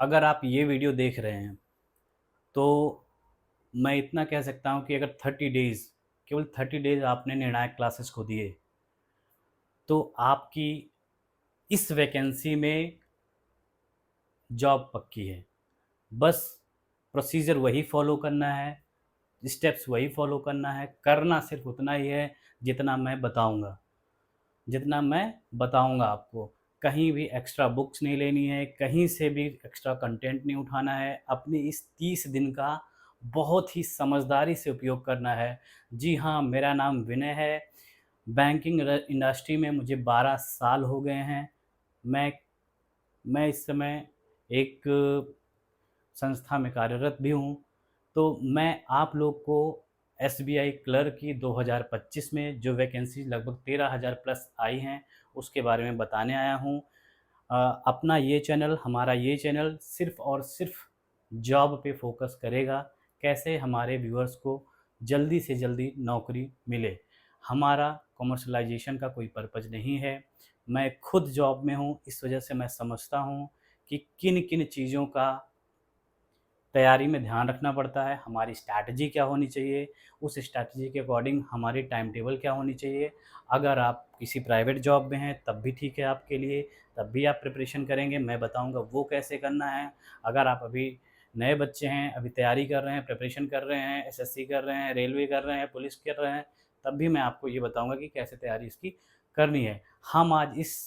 अगर आप ये वीडियो देख रहे हैं तो मैं इतना कह सकता हूँ कि अगर 30 डेज़, केवल 30 डेज़ आपने निर्णायक क्लासेस को दिए, तो आपकी इस वैकेंसी में जॉब पक्की है। बस प्रोसीजर वही फॉलो करना है, स्टेप्स वही फॉलो करना है, करना सिर्फ उतना ही है जितना मैं बताऊँगा। जितना मैं बताऊँगा आपको। कहीं भी एक्स्ट्रा बुक्स नहीं लेनी है, कहीं से भी एक्स्ट्रा कंटेंट नहीं उठाना है। अपनी इस 30 दिन का बहुत ही समझदारी से उपयोग करना है। जी हाँ, मेरा नाम विनय है। बैंकिंग इंडस्ट्री में मुझे 12 साल हो गए हैं। मैं मैं इस समय एक संस्था में कार्यरत भी हूँ। तो मैं आप लोग को एसबीआई क्लर्क की 2025 में जो वैकेंसी लगभग 13,000 प्लस आई हैं, उसके बारे में बताने आया हूँ। अपना ये चैनल, हमारा ये चैनल सिर्फ़ और सिर्फ़ जॉब पे फ़ोकस करेगा, कैसे हमारे व्यूअर्स को जल्दी से जल्दी नौकरी मिले। हमारा कमर्शियलाइज़ेशन का कोई पर्पज़ नहीं है। मैं खुद जॉब में हूँ, इस वजह से मैं समझता हूँ कि किन-किन चीज़ों का तैयारी में ध्यान रखना पड़ता है, हमारी स्ट्रैटेजी क्या होनी चाहिए, उस स्ट्रैटेजी के अकॉर्डिंग हमारी टाइम टेबल क्या होनी चाहिए। अगर आप किसी प्राइवेट जॉब में हैं तब भी ठीक है आपके लिए, तब भी आप प्रिपरेशन करेंगे, मैं बताऊँगा वो कैसे करना है। अगर आप अभी नए बच्चे हैं, अभी तैयारी कर रहे हैं, प्रिपरेशन कर रहे हैं, एसएससी कर रहे हैं, रेलवे कर रहे हैं, पुलिस कर रहे हैं, तब भी मैं आपको ये बताऊँगा कि कैसे तैयारी इसकी करनी है। हम आज इस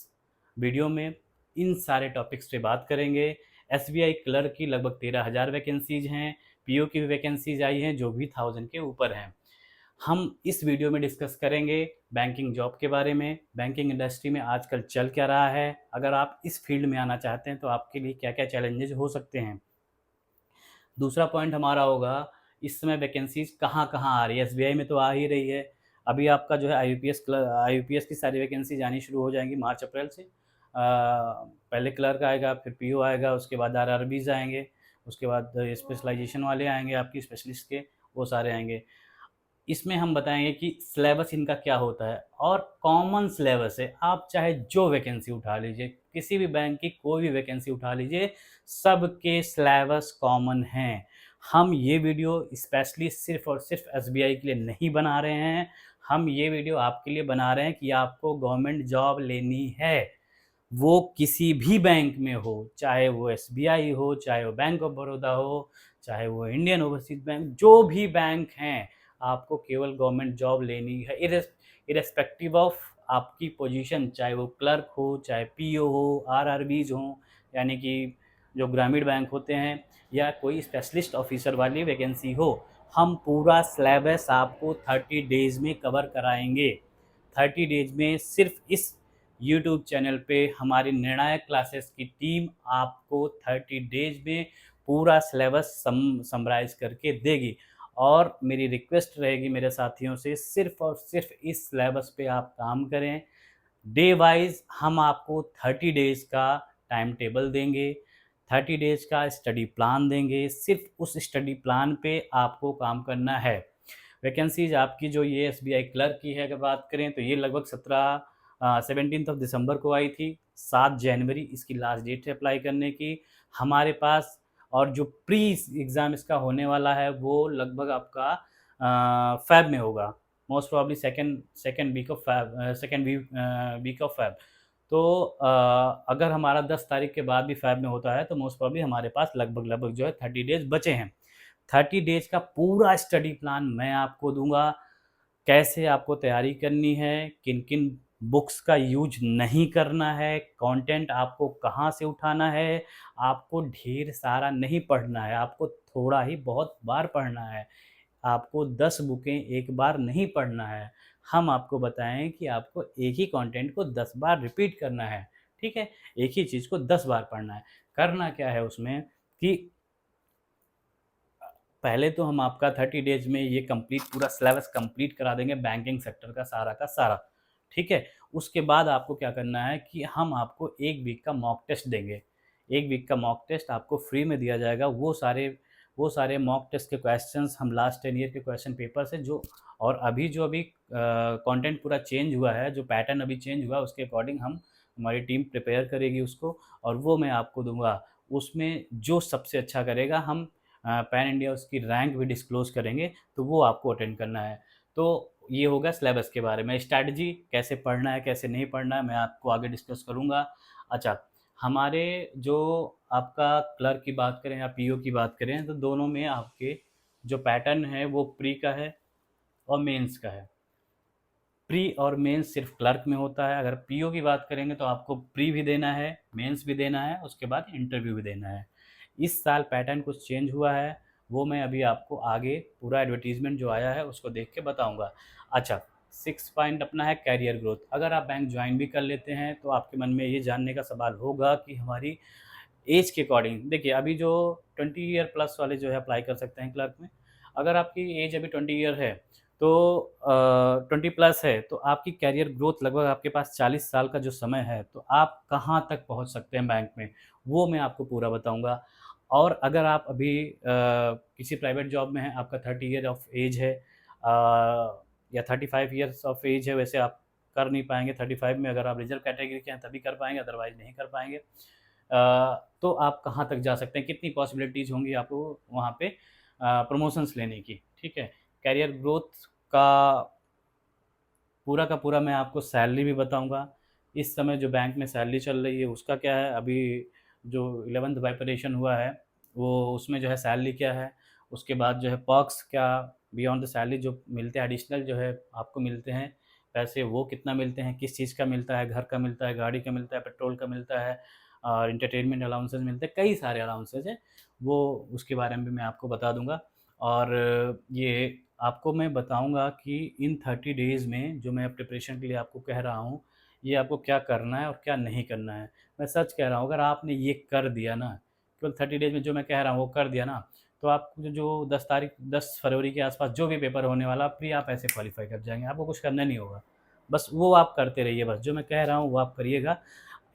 वीडियो में इन सारे टॉपिक्स पे बात करेंगे। एसबीआई क्लर्क की लगभग 13,000 वैकेंसीज़ हैं, पीओ की भी वैकेंसीज़ आई हैं जो भी 1000 के ऊपर हैं। हम इस वीडियो में डिस्कस करेंगे बैंकिंग जॉब के बारे में, बैंकिंग इंडस्ट्री में आजकल चल क्या रहा है, अगर आप इस फील्ड में आना चाहते हैं तो आपके लिए क्या-क्या चैलेंजेज़ हो सकते हैं। दूसरा पॉइंट हमारा होगा, इस समय वैकेंसीज़ कहाँ-कहाँ आ रही है, एसबीआई में तो आ ही रही है। अभी आपका जो है आईयूपीएस की सारी वैकेंसीज़ आनी शुरू हो जाएँगी मार्च-अप्रैल से। पहले क्लर्क आएगा, फिर पीओ आएगा, उसके बाद आरआरबीज़ आएँगे, उसके बाद स्पेशलाइज़ेशन वाले आएँगे आपकी स्पेशलिस्ट के, वो सारे आएँगे। इसमें हम बताएँगे कि सिलेबस इनका क्या होता है और कॉमन सिलेबस है। आप चाहे जो वैकेंसी उठा लीजिए, किसी भी बैंक की कोई भी वैकेंसी उठा लीजिए, सबके सिलेबस कॉमन हैं। हम ये वीडियो स्पेशली सिर्फ़ और सिर्फ़ एसबीआई के लिए नहीं बना रहे हैं, हम ये वीडियो आपके लिए बना रहे हैं कि आपको गवर्नमेंट जॉब लेनी है। वो किसी भी बैंक में हो, चाहे वो एसबीआई हो, चाहे वो बैंक ऑफ बड़ौदा हो, चाहे वो इंडियन ओवरसीज़ बैंक, जो भी बैंक हैं, आपको केवल गवर्नमेंट जॉब लेनी है। इर्रेस्पेक्टिव ऑफ आपकी पोजीशन, चाहे वो क्लर्क हो, चाहे पीओ हो, आरआरबीज़ हों, यानी कि जो ग्रामीण बैंक होते हैं, या कोई स्पेशलिस्ट ऑफिसर वाली वैकेंसी हो, हम पूरा सिलेबस आपको 30 डेज़ में कवर कराएँगे। 30 डेज़ में सिर्फ़ इस यूट्यूब चैनल पे हमारी निर्णायक क्लासेस की टीम आपको 30 डेज़ में पूरा सिलेबस समराइज़ करके देगी। और मेरी रिक्वेस्ट रहेगी मेरे साथियों से, सिर्फ़ और सिर्फ़ इस सिलेबस पे आप काम करें। डे वाइज़ हम आपको 30 डेज़ का टाइम टेबल देंगे, 30 डेज़ का स्टडी प्लान देंगे, सिर्फ़ उस स्टडी प्लान पे आपको काम करना है। वैकेंसीज़ आपकी जो ये एसबीआई क्लर्क की है अगर बात करें, तो ये लगभग 17th ऑफ दिसंबर को आई थी। 7 जनवरी इसकी लास्ट डेट है अप्लाई करने की। हमारे पास और जो प्री एग्ज़ाम इसका होने वाला है वो लगभग आपका फ़ेब में होगा। Most probably second week of Feb, week of Feb. तो अगर हमारा 10 तारीख के बाद भी फ़ेब में होता है तो मोस्ट प्रोबेबली हमारे पास लगभग जो है 30 डेज़ बचे हैं। 30 डेज़ का पूरा स्टडी प्लान मैं आपको दूँगा, कैसे आपको तैयारी करनी है, किन-किन बुक्स का यूज़ नहीं करना है, कंटेंट आपको कहाँ से उठाना है, आपको ढेर सारा नहीं पढ़ना है, आपको थोड़ा ही बहुत बार पढ़ना है। आपको 10 बुकें एक बार नहीं पढ़ना है। हम आपको बताएँ कि आपको एक ही कंटेंट को 10 बार रिपीट करना है, ठीक है? एक ही चीज़ को 10 बार पढ़ना है। करना क्या है उसमें कि पहले तो हम आपका 30 डेज़ में ये कंप्लीट पूरा सिलेबस कंप्लीट करा देंगे बैंकिंग सेक्टर का सारा, ठीक है? उसके बाद आपको क्या करना है कि हम आपको 1 वीक का मॉक टेस्ट देंगे। 1 वीक का मॉक टेस्ट आपको फ्री में दिया जाएगा। वो सारे मॉक टेस्ट के क्वेश्चंस हम लास्ट 10 ईयर के क्वेश्चन पेपर से जो, और अभी कंटेंट पूरा चेंज हुआ है, जो पैटर्न अभी चेंज हुआ है उसके अकॉर्डिंग हम हमारी टीम प्रिपेयर करेगी उसको, और वो मैं आपको दूँगा। उसमें जो सबसे अच्छा करेगा हम पैन इंडिया उसकी रैंक भी डिस्क्लोज़ करेंगे, तो वो आपको अटेंड करना है। तो ये होगा सिलेबस के बारे में। स्ट्रैटेजी कैसे पढ़ना है, कैसे नहीं पढ़ना है, मैं आपको आगे डिस्कस करूँगा। अच्छा, हमारे जो आपका क्लर्क की बात करें या पीओ की बात करें, तो दोनों में आपके जो पैटर्न है वो प्री का है और मेंस का है। प्री और मेंस सिर्फ क्लर्क में होता है। अगर पीओ की बात करेंगे तो आपको प्री भी देना है, मेंस भी देना है, उसके बाद इंटरव्यू भी देना है। इस साल पैटर्न कुछ चेंज हुआ है, वो मैं अभी आपको आगे पूरा एडवर्टीजमेंट जो आया है उसको देख के बताऊंगा। अच्छा, 6 पॉइंट अपना है कैरियर ग्रोथ। अगर आप बैंक ज्वाइन भी कर लेते हैं तो आपके मन में ये जानने का सवाल होगा कि हमारी एज के अकॉर्डिंग, देखिए अभी जो 20 ईयर प्लस वाले जो है अप्लाई कर सकते हैं क्लर्क में। अगर आपकी एज अभी 20 ईयर है तो 20 प्लस है तो आपकी कैरियर ग्रोथ लगभग आपके पास 40 साल का जो समय है, तो आप कहाँ तक पहुँच सकते हैं बैंक में, वो मैं आपको पूरा बताऊँगा। और अगर आप अभी किसी प्राइवेट जॉब में हैं, आपका 30 ईयर ऑफ एज है या 35 ईयर्स ऑफ एज है, वैसे आप कर नहीं पाएंगे। 35 में अगर आप रिजर्व कैटेगरी के हैं तभी कर पाएंगे, अदरवाइज नहीं कर पाएंगे। तो आप कहाँ तक जा सकते हैं, कितनी पॉसिबिलिटीज़ होंगी आपको वहाँ पे प्रमोशंस लेने की, ठीक है। कैरियर ग्रोथ का पूरा का पूरा मैं आपको सैलरी भी बताऊंगा। इस समय जो बैंक में सैलरी चल रही है उसका क्या है, अभी जो 11th वाइपरेशन हुआ है वो उसमें जो है सैलरी क्या है, उसके बाद जो है पर्क्स क्या, बियॉन्ड द सैलरी जो मिलते हैं एडिशनल जो है आपको मिलते हैं पैसे, वो कितना मिलते हैं, किस चीज़ का मिलता है, घर का मिलता है, गाड़ी का मिलता है, पेट्रोल का मिलता है, और इंटरटेनमेंट अलाउंसेस मिलते हैं, कई सारे अलाउंसेस हैं, वो उसके बारे में मैं आपको बता दूंगा। और ये आपको मैं बताऊंगा कि इन 30 डेज़ में जो मैं प्रिपरेशन के लिए आपको कह रहा हूँ, ये आपको क्या करना है और क्या नहीं करना है। मैं सच कह रहा हूँ, अगर आपने ये कर दिया ना, केवल 30 डेज़ में जो मैं कह रहा हूँ वो कर दिया ना, तो आपको जो 10 फरवरी के आसपास जो भी पेपर होने वाला प्री आप ऐसे क्वालिफाई कर जाएंगे, आपको कुछ करना नहीं होगा। बस वो आप करते रहिए, बस जो मैं कह रहा हूँ वो आप करिएगा।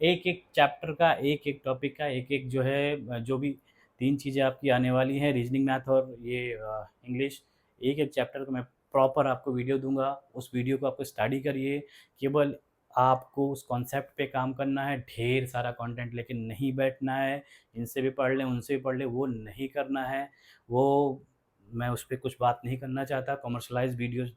एक एक चैप्टर का, एक एक टॉपिक का, एक एक जो है जो भी 3 चीज़ें आपकी आने वाली हैं, रीजनिंग, मैथ और ये इंग्लिश, एक एक चैप्टर को मैं प्रॉपर आपको वीडियो दूंगा। उस वीडियो को आपको स्टडी करिए। केवल आपको उस कॉन्सेप्ट पे काम करना है, ढेर सारा कंटेंट लेकिन नहीं बैठना है, इनसे भी पढ़ लें उनसे भी पढ़ लें, वो नहीं करना है। वो मैं उस पर कुछ बात नहीं करना चाहता, कॉमर्शलाइज वीडियोज़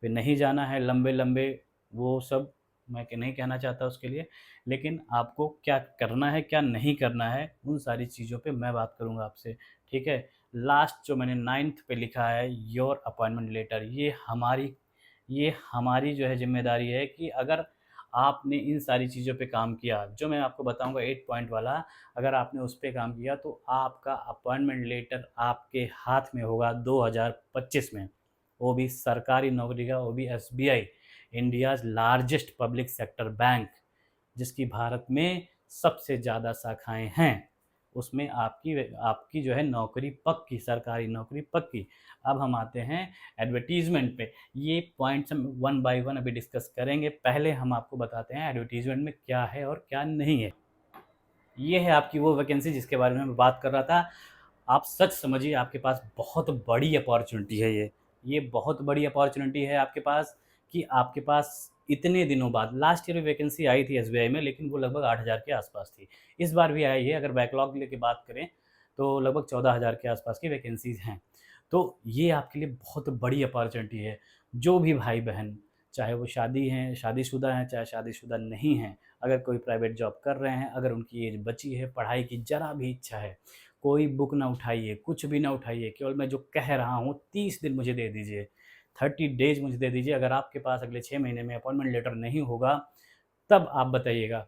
पे नहीं जाना है लंबे लंबे, वो सब मैं नहीं कहना चाहता उसके लिए। लेकिन आपको क्या करना है क्या नहीं करना है उन सारी चीज़ों पे मैं बात करूँगा आपसे, ठीक है। लास्ट जो मैंने 9th पे लिखा है योर अपॉइंटमेंट लेटर, ये हमारी जो है जिम्मेदारी है कि अगर आपने इन सारी चीज़ों पे काम किया जो मैं आपको बताऊंगा 8 पॉइंट वाला, अगर आपने उस पर काम किया तो आपका अपॉइंटमेंट लेटर आपके हाथ में होगा 2025 में, वो भी सरकारी नौकरी का, वो भी SBI, India's largest public sector bank, जिसकी भारत में सबसे ज़्यादा शाखाएं हैं, उसमें आपकी आपकी जो है नौकरी पक्की, सरकारी नौकरी पक्की। अब हम आते हैं एडवर्टीजमेंट पे। ये पॉइंट्स हम वन बाय वन अभी डिस्कस करेंगे। पहले हम आपको बताते हैं एडवर्टीजमेंट में क्या है और क्या नहीं है। ये है आपकी वो वैकेंसी जिसके बारे में मैं बात कर रहा था। आप सच समझिए, आपके पास बहुत बड़ी अपॉर्चुनिटी है ये बहुत बड़ी अपॉर्चुनिटी है आपके पास, कि आपके पास इतने दिनों बाद, लास्ट ईयर वैकेंसी आई थी एसबीआई में लेकिन वो लगभग 8,000 के आसपास थी। इस बार भी आई है, अगर बैकलॉग लेके बात करें तो लगभग 14,000 के आसपास की वैकेंसीज हैं। तो ये आपके लिए बहुत बड़ी अपॉर्चुनिटी है। जो भी भाई बहन, चाहे वो शादीशुदा हैं चाहे शादीशुदा नहीं हैं, अगर कोई प्राइवेट जॉब कर रहे हैं, अगर उनकी एज बची है, पढ़ाई की ज़रा भी इच्छा है, कोई बुक ना उठाइए, कुछ भी ना उठाइए, केवल मैं जो कह रहा हूँ 30 दिन मुझे दे दीजिए, 30 डेज़ मुझे दे दीजिए। अगर आपके पास अगले 6 महीने में अपॉइंटमेंट लेटर नहीं होगा तब आप बताइएगा,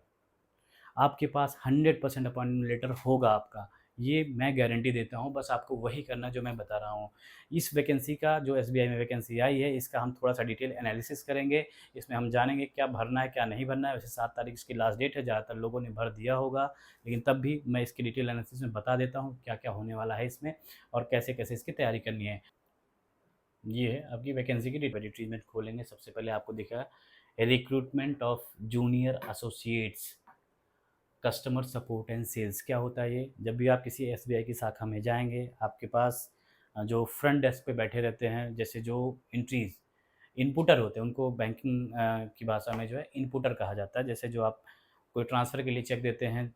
आपके पास 100% अपॉइंटमेंट लेटर होगा आपका, ये मैं गारंटी देता हूँ। बस आपको वही करना जो मैं बता रहा हूँ। इस वैकेंसी का, जो एसबीआई में वैकेंसी आई है, इसका हम थोड़ा सा डिटेल एनालिसिस करेंगे। इसमें हम जानेंगे क्या भरना है क्या नहीं भरना है। वैसे 7 तारीख इसकी लास्ट डेट है, ज़्यादातर लोगों ने भर दिया होगा, लेकिन तब भी मैं इसकी डिटेल एनालिसिस में बता देता हूँ क्या क्या होने वाला है इसमें और कैसे कैसे इसकी तैयारी करनी है। ये है आपकी वैकेंसी की डिटेल। ट्रीटमेंट खोलेंगे, सबसे पहले आपको दिखा recruitment of junior associates customer support and sales. क्या होता है ये, जब भी आप किसी एसबीआई की शाखा में जाएंगे, आपके पास जो फ्रंट डेस्क पे बैठे रहते हैं, जैसे जो एंट्रीज इनपुटर होते हैं, उनको बैंकिंग की भाषा में जो है इनपुटर कहा जाता है। जैसे जो आप कोई ट्रांसफ़र के लिए चेक देते हैं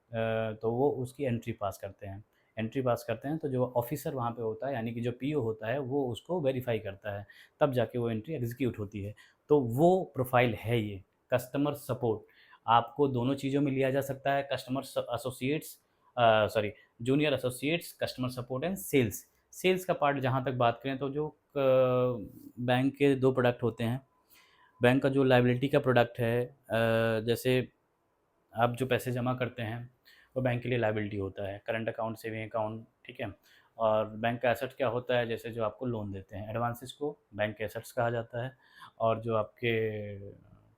तो वो उसकी एंट्री पास करते हैं। एंट्री पास करते हैं तो जो ऑफ़िसर वहाँ पे होता है, यानी कि जो पीओ होता है, वो उसको वेरीफ़ाई करता है, तब जाके वो एंट्री एग्ज़ीक्यूट होती है। तो वो प्रोफ़ाइल है ये, कस्टमर सपोर्ट। आपको दोनों चीज़ों में लिया जा सकता है, customer associates sorry junior associates, customer support and sales. Sales का पार्ट जहाँ तक बात करें तो जो बैंक के 2 प्रोडक्ट होते हैं। बैंक का जो लायबिलिटी का प्रोडक्ट है, जैसे आप जो पैसे जमा करते हैं, वो बैंक के लिए लायबिलिटी होता है, करंट अकाउंट, सेविंग अकाउंट, ठीक है? और बैंक का एसेट क्या होता है, जैसे जो आपको लोन देते हैं, एडवांसेस को बैंक के एसेट्स कहा जाता है, और जो आपके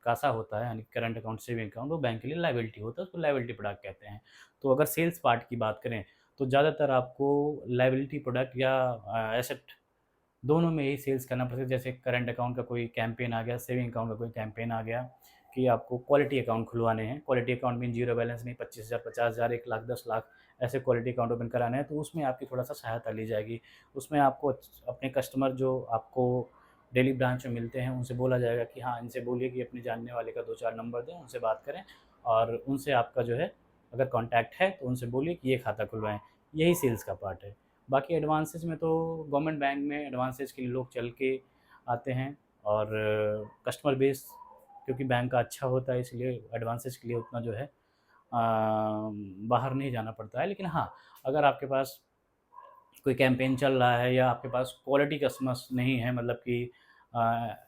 कासा होता है, यानी करंट अकाउंट, सेविंग अकाउंट, वो बैंक के लिए लायबिलिटी होता है, उसको लायबिलिटी प्रोडक्ट कहते हैं। तो अगर सेल्स पार्ट की बात करें, तो ज़्यादातर आपको लायबिलिटी प्रोडक्ट या एसेट दोनों में ही सेल्स करना पड़ता है। जैसे करंट अकाउंट का कोई कैंपेन आ गया, सेविंग अकाउंट का कोई कैंपेन आ गया कि आपको क्वालिटी अकाउंट खुलवाने हैं। Quality account mean zero balance नहीं, 25,000, 50,000, 1 लाख, 10 लाख ऐसे क्वालिटी अकाउंट ओपन कराने हैं, तो उसमें आपकी थोड़ा-सा सहायता ली जाएगी। उसमें आपको अपने कस्टमर जो आपको डेली ब्रांच में मिलते हैं, उनसे बोला जाएगा कि हाँ, इनसे बोलिए कि अपने जानने वाले का 2-4 नंबर दें, उनसे बात करें और उनसे आपका जो है अगर कॉन्टैक्ट है, तो उनसे बोलिए कि ये खाता खुलवाएँ। यही सेल्स का पार्ट है। बाकी एडवांसेस में तो गवर्नमेंट बैंक में एडवांसेस के लिए लोग चल के आते हैं, और कस्टमर बेस क्योंकि बैंक का अच्छा होता है, इसलिए एडवांसेस के लिए उतना जो है बाहर नहीं जाना पड़ता है। लेकिन हाँ, अगर आपके पास कोई कैंपेन चल रहा है या आपके पास क्वालिटी कस्टमर्स नहीं है, मतलब कि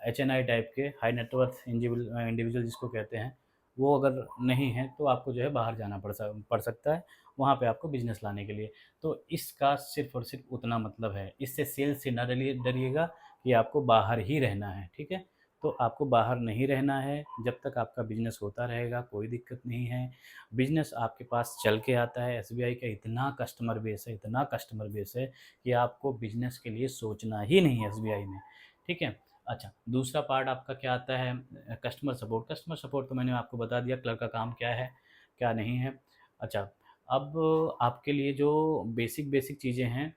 एचएनआई टाइप के, हाई नेटवर्थ इंडिविजुअल जिसको कहते हैं, वो अगर नहीं है, तो आपको जो है बाहर जाना पड़ सकता है वहाँ पे आपको बिजनेस लाने के लिए। तो इसका सिर्फ और सिर्फ उतना मतलब है। इससे सेल्स से ना डरिएगा कि आपको बाहर ही रहना है, ठीक है? तो आपको बाहर नहीं रहना है, जब तक आपका बिजनेस होता रहेगा कोई दिक्कत नहीं है। बिजनेस आपके पास चल के आता है। एसबीआई का इतना कस्टमर बेस है, इतना कस्टमर बेस है कि आपको बिजनेस के लिए सोचना ही नहीं है एसबीआई में, ठीक है? अच्छा, दूसरा पार्ट आपका क्या आता है, कस्टमर सपोर्ट। कस्टमर सपोर्ट तो मैंने आपको बता दिया क्लर्क का काम क्या है, क्या नहीं है। अच्छा, अब आपके लिए जो बेसिक चीज़ें हैं,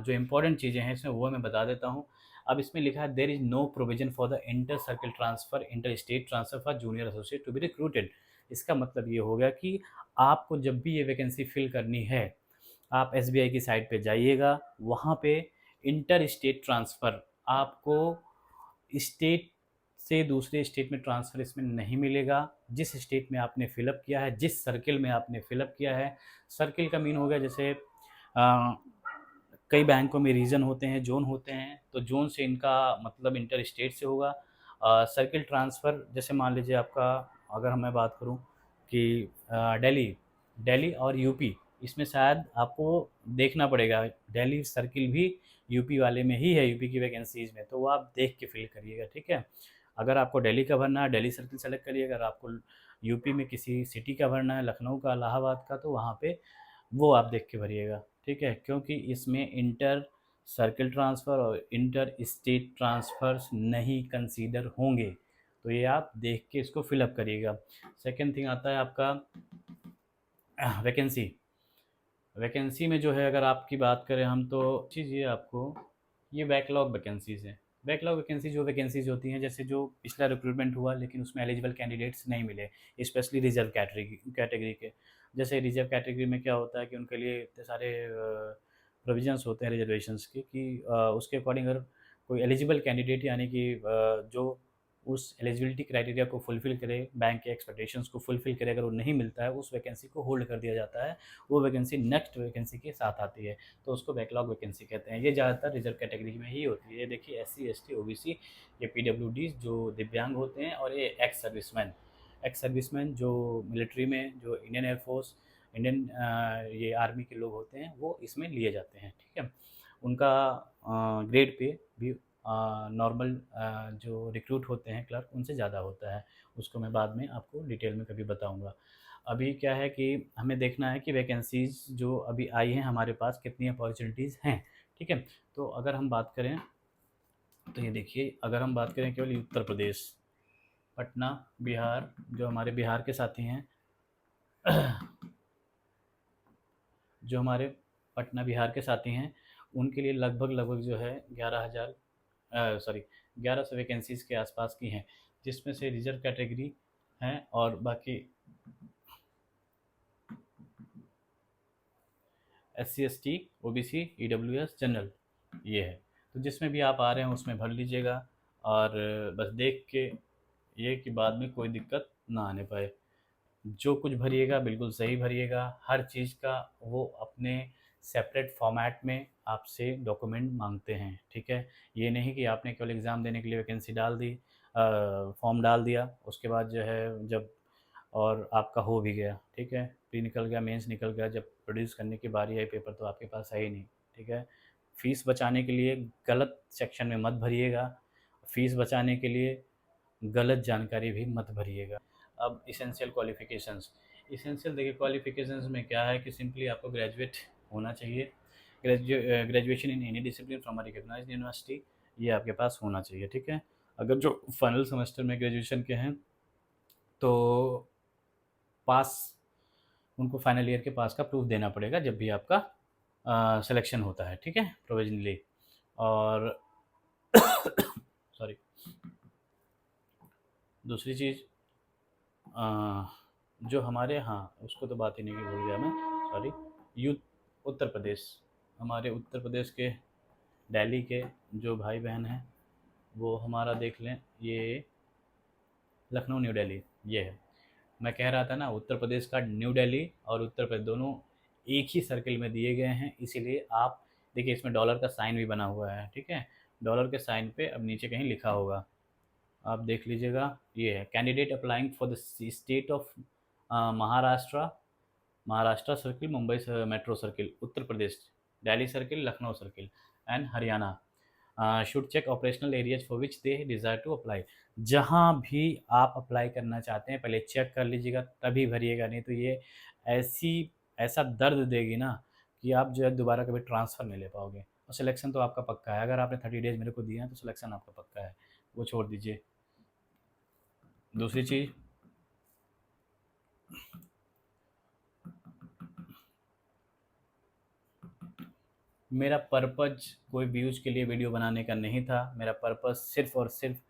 जो इम्पोर्टेंट चीज़ें हैं इसमें, वो मैं बता देता हूँ। अब इसमें लिखा है there is no provision for the inter circle transfer, inter state transfer for junior associate to be recruited. इसका मतलब ये हो गया कि आपको जब भी ये वैकेंसी फ़िल करनी है, आप एसबीआई की साइट पे जाइएगा, वहाँ पे इंटर स्टेट ट्रांसफ़र, आपको स्टेट से दूसरे स्टेट में ट्रांसफ़र इसमें नहीं मिलेगा। जिस स्टेट में आपने फ़िलअप किया है, जिस सर्किल में आपने फ़िलअप किया है, सर्किल का मीन हो गया जैसे कई बैंकों में रीजन होते हैं, ज़ोन होते हैं, तो ज़ोन से इनका मतलब इंटर स्टेट से होगा। सर्किल ट्रांसफ़र जैसे मान लीजिए आपका, अगर मैं बात करूँ कि दिल्ली दिल्ली और यूपी, इसमें शायद आपको देखना पड़ेगा, दिल्ली सर्किल भी यूपी वाले में ही है, यूपी की वैकेंसीज़ में, तो वो आप देख के फिल करिएगा, ठीक है? अगर आपको दिल्ली का भरना है, दिल्ली सर्किल सेलेक्ट करिए। अगर आपको यूपी में किसी सिटी का भरना है, लखनऊ का, इलाहाबाद का, तो वहाँ पे वो आप देख के भरिएगा, ठीक है? क्योंकि इसमें इंटर सर्किल ट्रांसफ़र और इंटर स्टेट ट्रांसफ़र्स नहीं कंसीडर होंगे, तो ये आप देख के इसको फिलअप करिएगा। सेकंड थिंग आता है आपका वैकेंसी। वैकेंसी में जो है, अगर आपकी बात करें हम, तो चीज़ ये आपको, ये बैकलॉग वैकेंसीज़ हैं। बैकलॉग वैकेंसी जो वैकेंसीज़ होती हैं, जैसे जो पिछला रिक्रूटमेंट हुआ लेकिन उसमें एलिजिबल कैंडिडेट्स नहीं मिले, स्पेशली रिजर्व कैटेगरी के। जैसे रिजर्व कैटेगरी में क्या होता है कि उनके लिए इतने सारे प्रोविजंस होते हैं रिजर्वेशंस के कि उसके अकॉर्डिंग अगर कोई एलिजिबल कैंडिडेट, यानी कि जो उस एलिजिबिलिटी क्राइटेरिया को फुलफ़िल करे, बैंक के एक्सपेक्टेशंस को फुलफ़िल करे, अगर वो नहीं मिलता है, उस वैकेंसी को होल्ड कर दिया जाता है। वो वैकेंसी नेक्स्ट वैकेंसी के साथ आती है, तो उसको बैकलॉग वैकेंसी कहते हैं। ये ज़्यादातर रिजर्व कैटेगरी में ही होती है। ये देखिए एससी, एसटी, ओबीसी, ये पीडब्ल्यूडीज़ जो दिव्यांग होते हैं, और ये एक्स सर्विसमैन जो मिलिट्री में, जो इंडियन एयरफोर्स, इंडियन ये आर्मी के लोग होते हैं, वो इसमें लिए जाते हैं, ठीक है? उनका ग्रेड पे भी नॉर्मल जो रिक्रूट होते हैं क्लर्क, उनसे ज़्यादा होता है। उसको मैं बाद में आपको डिटेल में कभी बताऊँगा। अभी क्या है कि हमें देखना है कि वैकेंसीज़ जो अभी आई हैं हमारे पास, कितनी अपॉर्चुनिटीज़ हैं, ठीक है? तो अगर हम बात करें, तो ये देखिए, अगर हम बात करें केवल उत्तर प्रदेश, पटना, बिहार, जो हमारे बिहार के साथी हैं जो हमारे पटना बिहार के साथी हैं, उनके लिए लगभग जो है 1100 वैकेंसीज़ के आसपास की हैं, जिसमें से रिजर्व कैटेगरी हैं, और बाकी SC ST OBC EWS general, ये है। तो जिसमें भी आप आ रहे हैं उसमें भर लीजिएगा, और बस देख के ये कि बाद में कोई दिक्कत ना आने पाए। जो कुछ भरिएगा बिल्कुल सही भरिएगा, हर चीज़ का वो अपने सेपरेट फॉर्मेट में आपसे डॉक्यूमेंट मांगते हैं, ठीक है। ये नहीं कि आपने केवल एग्ज़ाम देने के लिए वैकेंसी डाल दी, फॉर्म डाल दिया, उसके बाद जो है जब और आपका हो भी गया, ठीक है, प्री निकल गया, मेंस निकल गया, जब प्रोड्यूस करने की बारी आई पेपर तो आपके पास है ही नहीं, ठीक है। फ़ीस बचाने के लिए गलत सेक्शन में मत भरिएगा, फ़ीस बचाने के लिए गलत जानकारी भी मत भरिएगा। अब इसेंशियल क्वालिफ़िकेशंस, इसेंशियल देखिए क्वालिफ़िकेशंस में क्या है कि सिंपली आपको ग्रेजुएट होना चाहिए, graduation in any discipline from a recognised university, ये आपके पास होना चाहिए, ठीक है। अगर जो फाइनल सेमेस्टर में ग्रेजुएशन के हैं तो पास, उनको फाइनल ईयर के पास का प्रूफ देना पड़ेगा जब भी आपका सिलेक्शन होता है, ठीक है, प्रोविजनली। और सॉरी, दूसरी चीज़ जो हमारे, हाँ उसको तो बात ही नहीं की, भूल गया मैं, सॉरी। यूथ, उत्तर प्रदेश, हमारे उत्तर प्रदेश के दिल्ली के जो भाई बहन हैं वो हमारा देख लें, ये लखनऊ न्यू दिल्ली, ये है। मैं कह रहा था ना, उत्तर प्रदेश का न्यू दिल्ली और उत्तर प्रदेश दोनों एक ही सर्किल में दिए गए हैं, इसीलिए आप देखिए इसमें डॉलर का साइन भी बना हुआ है, ठीक है। डॉलर के साइन पे अब नीचे कहीं लिखा होगा, आप देख लीजिएगा, ये है candidate applying for the state of Maharashtra, Maharashtra circle, Mumbai metro circle, Uttar Pradesh Delhi circle, Lucknow circle and Haryana should check operational areas for which they desire to apply. जहाँ भी आप अप्लाई करना चाहते हैं पहले चेक कर लीजिएगा तभी भरिएगा, नहीं तो ये ऐसी ऐसा दर्द देगी ना कि आप जो है दोबारा कभी ट्रांसफ़र नहीं ले पाओगे। और सिलेक्शन तो आपका पक्का है, अगर आपने 30 डेज़ मेरे को दिए हैं तो सिलेक्शन आपका पक्का है, वो छोड़ दीजिए। दूसरी चीज़, मेरा पर्पज़ कोई व्यूज़ के लिए वीडियो बनाने का नहीं था, मेरा पर्पज़ सिर्फ़ और सिर्फ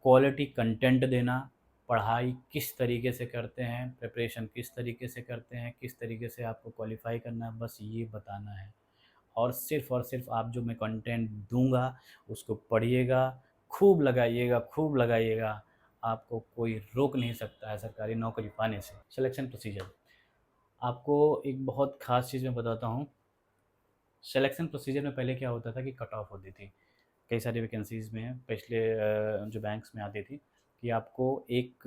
क्वालिटी कंटेंट देना, पढ़ाई किस तरीके से करते हैं, प्रिपरेशन किस तरीके से करते हैं, किस तरीके से आपको क्वालिफ़ाई करना है, बस ये बताना है। और सिर्फ आप जो मैं कंटेंट दूँगा उसको पढ़िएगा, खूब लगाइएगा, आपको कोई रोक नहीं सकता है सरकारी नौकरी पाने से। सिलेक्शन प्रोसीजर, आपको एक बहुत ख़ास चीज़ मैं बताता हूँ। सिलेक्शन प्रोसीजर में पहले क्या होता था कि कट ऑफ होती थी, कई सारी वैकेंसीज़ में पिछले जो बैंक्स में आती थी कि आपको एक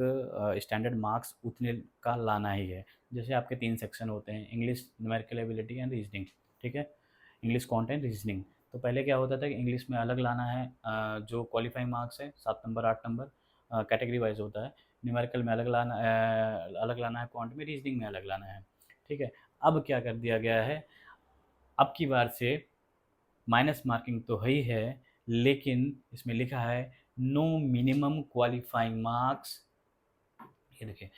स्टैंडर्ड मार्क्स उतने का लाना ही है। जैसे आपके 3 सेक्शन होते हैं, English, numerical ability and reasoning, ठीक है? English content reasoning. तो पहले क्या होता था कि इंग्लिश में अलग लाना है, जो क्वालिफाइंग मार्क्स है 7 नंबर 8 नंबर, कैटेगरी वाइज़ होता है। न्यूमेरिकल में अलग लाना है, क्वांट में, रीजनिंग में अलग लाना है, ठीक है? अब क्या कर दिया गया है, अब की बार से माइनस मार्किंग तो है ही है, लेकिन इसमें लिखा है नो मिनिमम क्वालिफाइंग मार्क्स, ये देखिए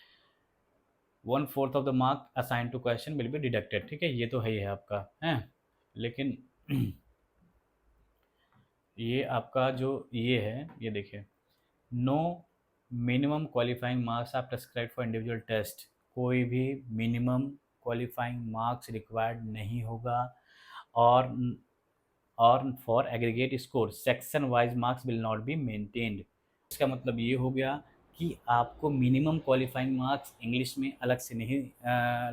1/4 of the mark assign to question will be deducted, ठीक है, ये तो है ही है आपका है, लेकिन ये आपका जो ये है, ये देखिए no minimum qualifying marks are prescribe for individual test, कोई भी मिनिमम क्वालिफाइंग मार्क्स रिक्वायर्ड नहीं होगा, और for aggregate score section wise marks will not be maintained. इसका मतलब ये हो गया कि आपको मिनिमम क्वालिफाइंग मार्क्स इंग्लिश में अलग से नहीं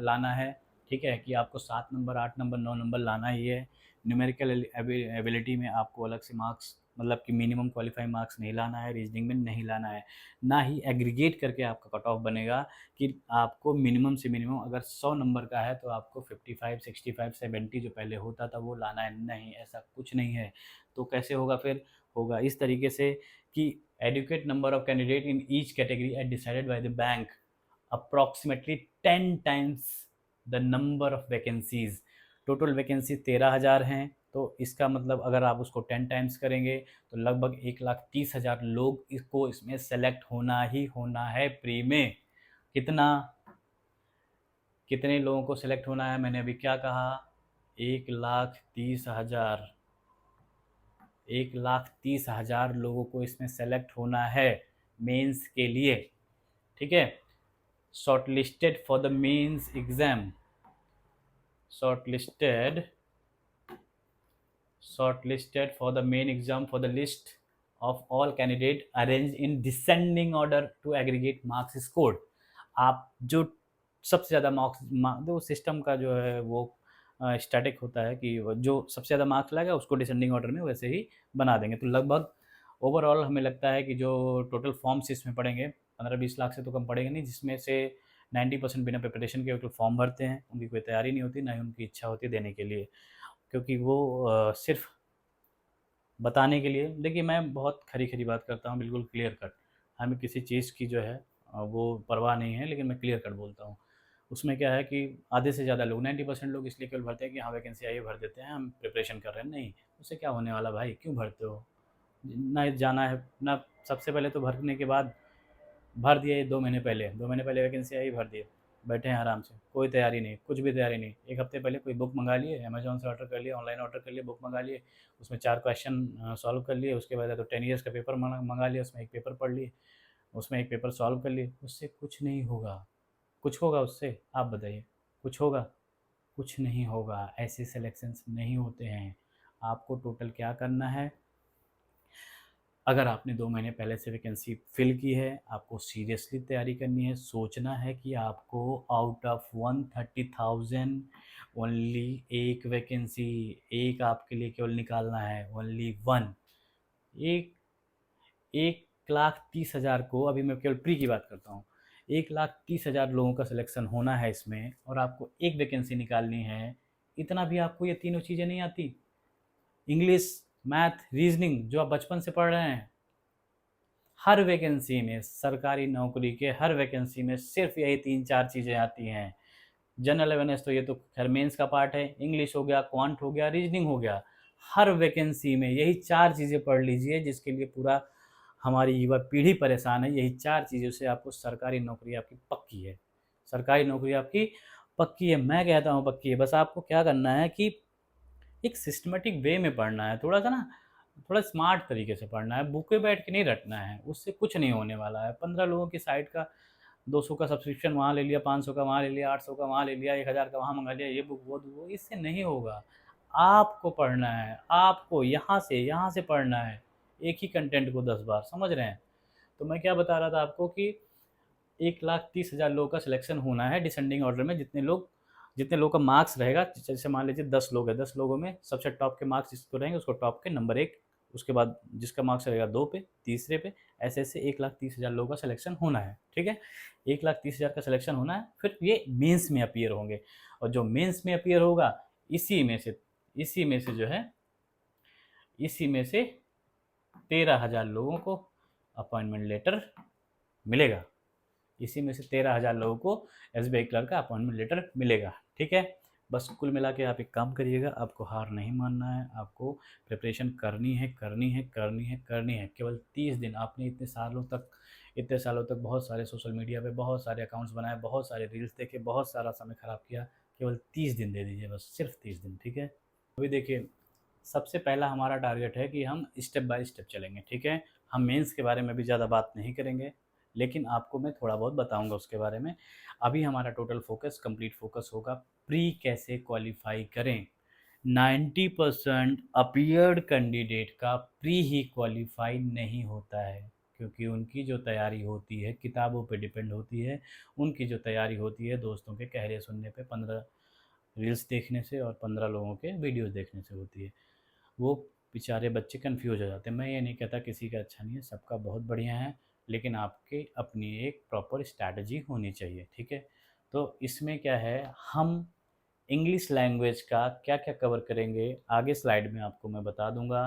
लाना है, ठीक है, कि आपको 7 नंबर 8 नंबर 9 नंबर लाना ही है। न्यूमेरिकल एबिलिटी में आपको अलग से मार्क्स, मतलब कि मिनिमम क्वालिफाइंग मार्क्स नहीं लाना है, रीजनिंग में नहीं लाना है, ना ही एग्रीगेट करके आपका कट ऑफ बनेगा कि आपको मिनिमम से मिनिमम अगर 100 नंबर का है तो आपको 55 65 70 जो पहले होता था वो लाना है, नहीं, ऐसा कुछ नहीं है। तो कैसे होगा फिर? होगा इस तरीके से कि adequate number of candidate in each category are decided by the bank approximately 10 times the number of vacancies। Total vacancy 13,000 हैं, तो इसका मतलब अगर आप उसको 10 टाइम्स करेंगे तो लगभग 1,30,000 लोग इसको इसमें सेलेक्ट होना ही होना है प्री में। कितना, कितने लोगों को सिलेक्ट होना है? मैंने अभी क्या कहा? 1,30,000, 1,30,000 लोगों को इसमें सेलेक्ट होना है मेंस के लिए, ठीक है। Short listed for the mains exam, shortlisted for the main exam for the list of all candidate arranged in descending order to aggregate marks scored। आप जो सबसे ज़्यादा मार्क्स जो सिस्टम का जो है वो स्टैटिक होता है कि जो सबसे ज़्यादा मार्क्स लाएगा उसको डिसेंडिंग ऑर्डर में वैसे ही बना देंगे। तो लगभग ओवरऑल हमें लगता है कि जो टोटल फॉर्म्स इसमें पड़ेंगे 15-20 लाख से तो कम पड़ेंगे नहीं, जिसमें से 90% बिना प्रिपरेशन के फॉर्म भरते हैं, उनकी कोई तैयारी नहीं होती, ना ही उनकी इच्छा होती है देने के लिए, क्योंकि वो सिर्फ बताने के लिए। देखिए मैं बहुत खरी बात करता हूँ, बिल्कुल क्लियर कट। हमें किसी चीज़ की जो है वो परवाह नहीं है, लेकिन मैं क्लियर कट बोलता हूँ। उसमें क्या है कि आधे से ज़्यादा लोग 90% लोग इसलिए केवल भरते हैं कि हाँ वैकेंसी आई है भर देते हैं, हम प्रिपरेशन कर रहे हैं। नहीं, उससे क्या होने वाला भाई, क्यों भरते हो? ना जाना है ना। सबसे पहले तो भरने के बाद भर दिए 2 महीने पहले, 2 महीने पहले वैकेंसी आई भर दिए, बैठे हैं आराम से, कोई तैयारी नहीं, कुछ भी तैयारी नहीं। 1 हफ्ते पहले कोई बुक मंगा लिए, अमेज़न से ऑर्डर कर लिया, ऑनलाइन ऑर्डर कर लिया, बुक मंगा लिए, उसमें 4 क्वेश्चन सॉल्व कर लिए, उसके बाद या तो 10 ईयर्स का पेपर मंगा लिया, उसमें 1 पेपर पढ़ लिए, उसमें 1 पेपर सॉल्व कर लिए, उससे कुछ नहीं होगा। कुछ होगा उससे? आप बताइए, कुछ होगा? कुछ नहीं होगा, ऐसे सिलेक्शंस नहीं होते हैं। आपको टोटल क्या करना है, अगर आपने 2 महीने पहले से वैकेंसी फ़िल की है, आपको सीरियसली तैयारी करनी है, सोचना है कि आपको आउट ऑफ 130,000 ओनली एक वैकेंसी, एक आपके लिए केवल निकालना है, ओनली वन। एक 1,30,000 को, अभी मैं केवल प्री की बात करता हूँ, 1,30,000 लोगों का सिलेक्शन होना है इसमें, और आपको एक वैकेंसी निकालनी है। इतना भी आपको ये तीनों चीज़ें नहीं आती, इंग्लिश, मैथ, रीजनिंग, जो आप बचपन से पढ़ रहे हैं। हर वैकेंसी में, सरकारी नौकरी के हर वैकेंसी में सिर्फ यही 3-4 चीज़ें आती हैं। जनरल अवेयरनेस तो ये तो खैर मेंस का पार्ट है, इंग्लिश हो गया, क्वांट हो गया, रीजनिंग हो गया। हर वैकेंसी में यही 4 चीज़ें पढ़ लीजिए, जिसके लिए पूरा हमारी युवा पीढ़ी परेशान है। यही 4 चीज़ों से आपको सरकारी नौकरी आपकी पक्की है, सरकारी नौकरी आपकी पक्की है। मैं कहता हूँ पक्की है, बस आपको क्या करना है कि एक सिस्टमेटिक वे में पढ़ना है, थोड़ा सा ना, थोड़ा स्मार्ट तरीके से पढ़ना है, बुक पे बैठ के नहीं रटना है, उससे कुछ नहीं होने वाला है। 15 लोगों की साइट का 200 का सब्सक्रिप्शन वहाँ ले लिया, 500 का वहाँ ले लिया, 800 का वहाँ ले लिया, 1000 का वहाँ मंगा लिया, ये बुक वो, इससे नहीं होगा। आपको पढ़ना है, आपको यहाँ से पढ़ना है, एक ही कंटेंट को 10 बार, समझ रहे हैं? तो मैं क्या बता रहा था आपको कि 1,30,000 लोगों का सिलेक्शन होना है डिसेंडिंग ऑर्डर में। जितने लोग का मार्क्स रहेगा, जैसे मान लीजिए 10 लोग हैं, 10 लोगों में सबसे टॉप के मार्क्स जिसको रहेंगे उसको टॉप के नंबर 1, उसके बाद जिसका मार्क्स रहेगा 2 पे, तीसरे पे, ऐसे ऐसे 1,30,000 लोगों का सिलेक्शन होना है। ठीक है, 1,30,000 का सिलेक्शन होना है। फिर ये मेंस में अपीयर होंगे, और जो मेंस में अपीयर होगा इसी में से जो है, इसी में से 13,000 लोगों को अपॉइंटमेंट लेटर मिलेगा। इसी में से 13,000 लोगों को एसबीआई क्लर्क का अपॉइंटमेंट लेटर मिलेगा। ठीक है, बस कुल मिला के आप एक काम करिएगा, आपको हार नहीं मानना है, आपको प्रिपरेशन करनी है, करनी है, करनी है, करनी है। केवल 30 दिन, आपने इतने सालों तक बहुत सारे सोशल मीडिया पे बहुत सारे अकाउंट्स बनाए, बहुत सारे रील्स देखे, बहुत सारा समय ख़राब किया, केवल 30 दिन दे दीजिए, बस सिर्फ 30 दिन। ठीक है, अभी देखिए, सबसे पहला हमारा टारगेट है कि हम स्टेप बाय स्टेप चलेंगे। ठीक है, हम मेंस के बारे में भी ज़्यादा बात नहीं करेंगे, लेकिन आपको मैं थोड़ा बहुत बताऊंगा उसके बारे में। अभी हमारा टोटल फोकस, कंप्लीट फोकस होगा प्री कैसे क्वालिफाई करें। 90% अपीयर्ड कैंडिडेट का प्री ही क्वालिफाई नहीं होता है, क्योंकि उनकी जो तैयारी होती है किताबों पे डिपेंड होती है। उनकी जो तैयारी होती है दोस्तों के कहरे सुनने पे, 15 रील्स देखने से और 15 लोगों के वीडियोस देखने से होती है। वो बेचारे बच्चे कंफ्यूज हो जाते हैं। मैं ये नहीं कहता किसी का अच्छा नहीं है, सबका बहुत बढ़िया है, लेकिन आपकी अपनी एक प्रॉपर स्ट्रैटेजी होनी चाहिए। ठीक है, तो इसमें क्या है, हम इंग्लिश लैंग्वेज का क्या क्या कवर करेंगे आगे स्लाइड में आपको मैं बता दूंगा।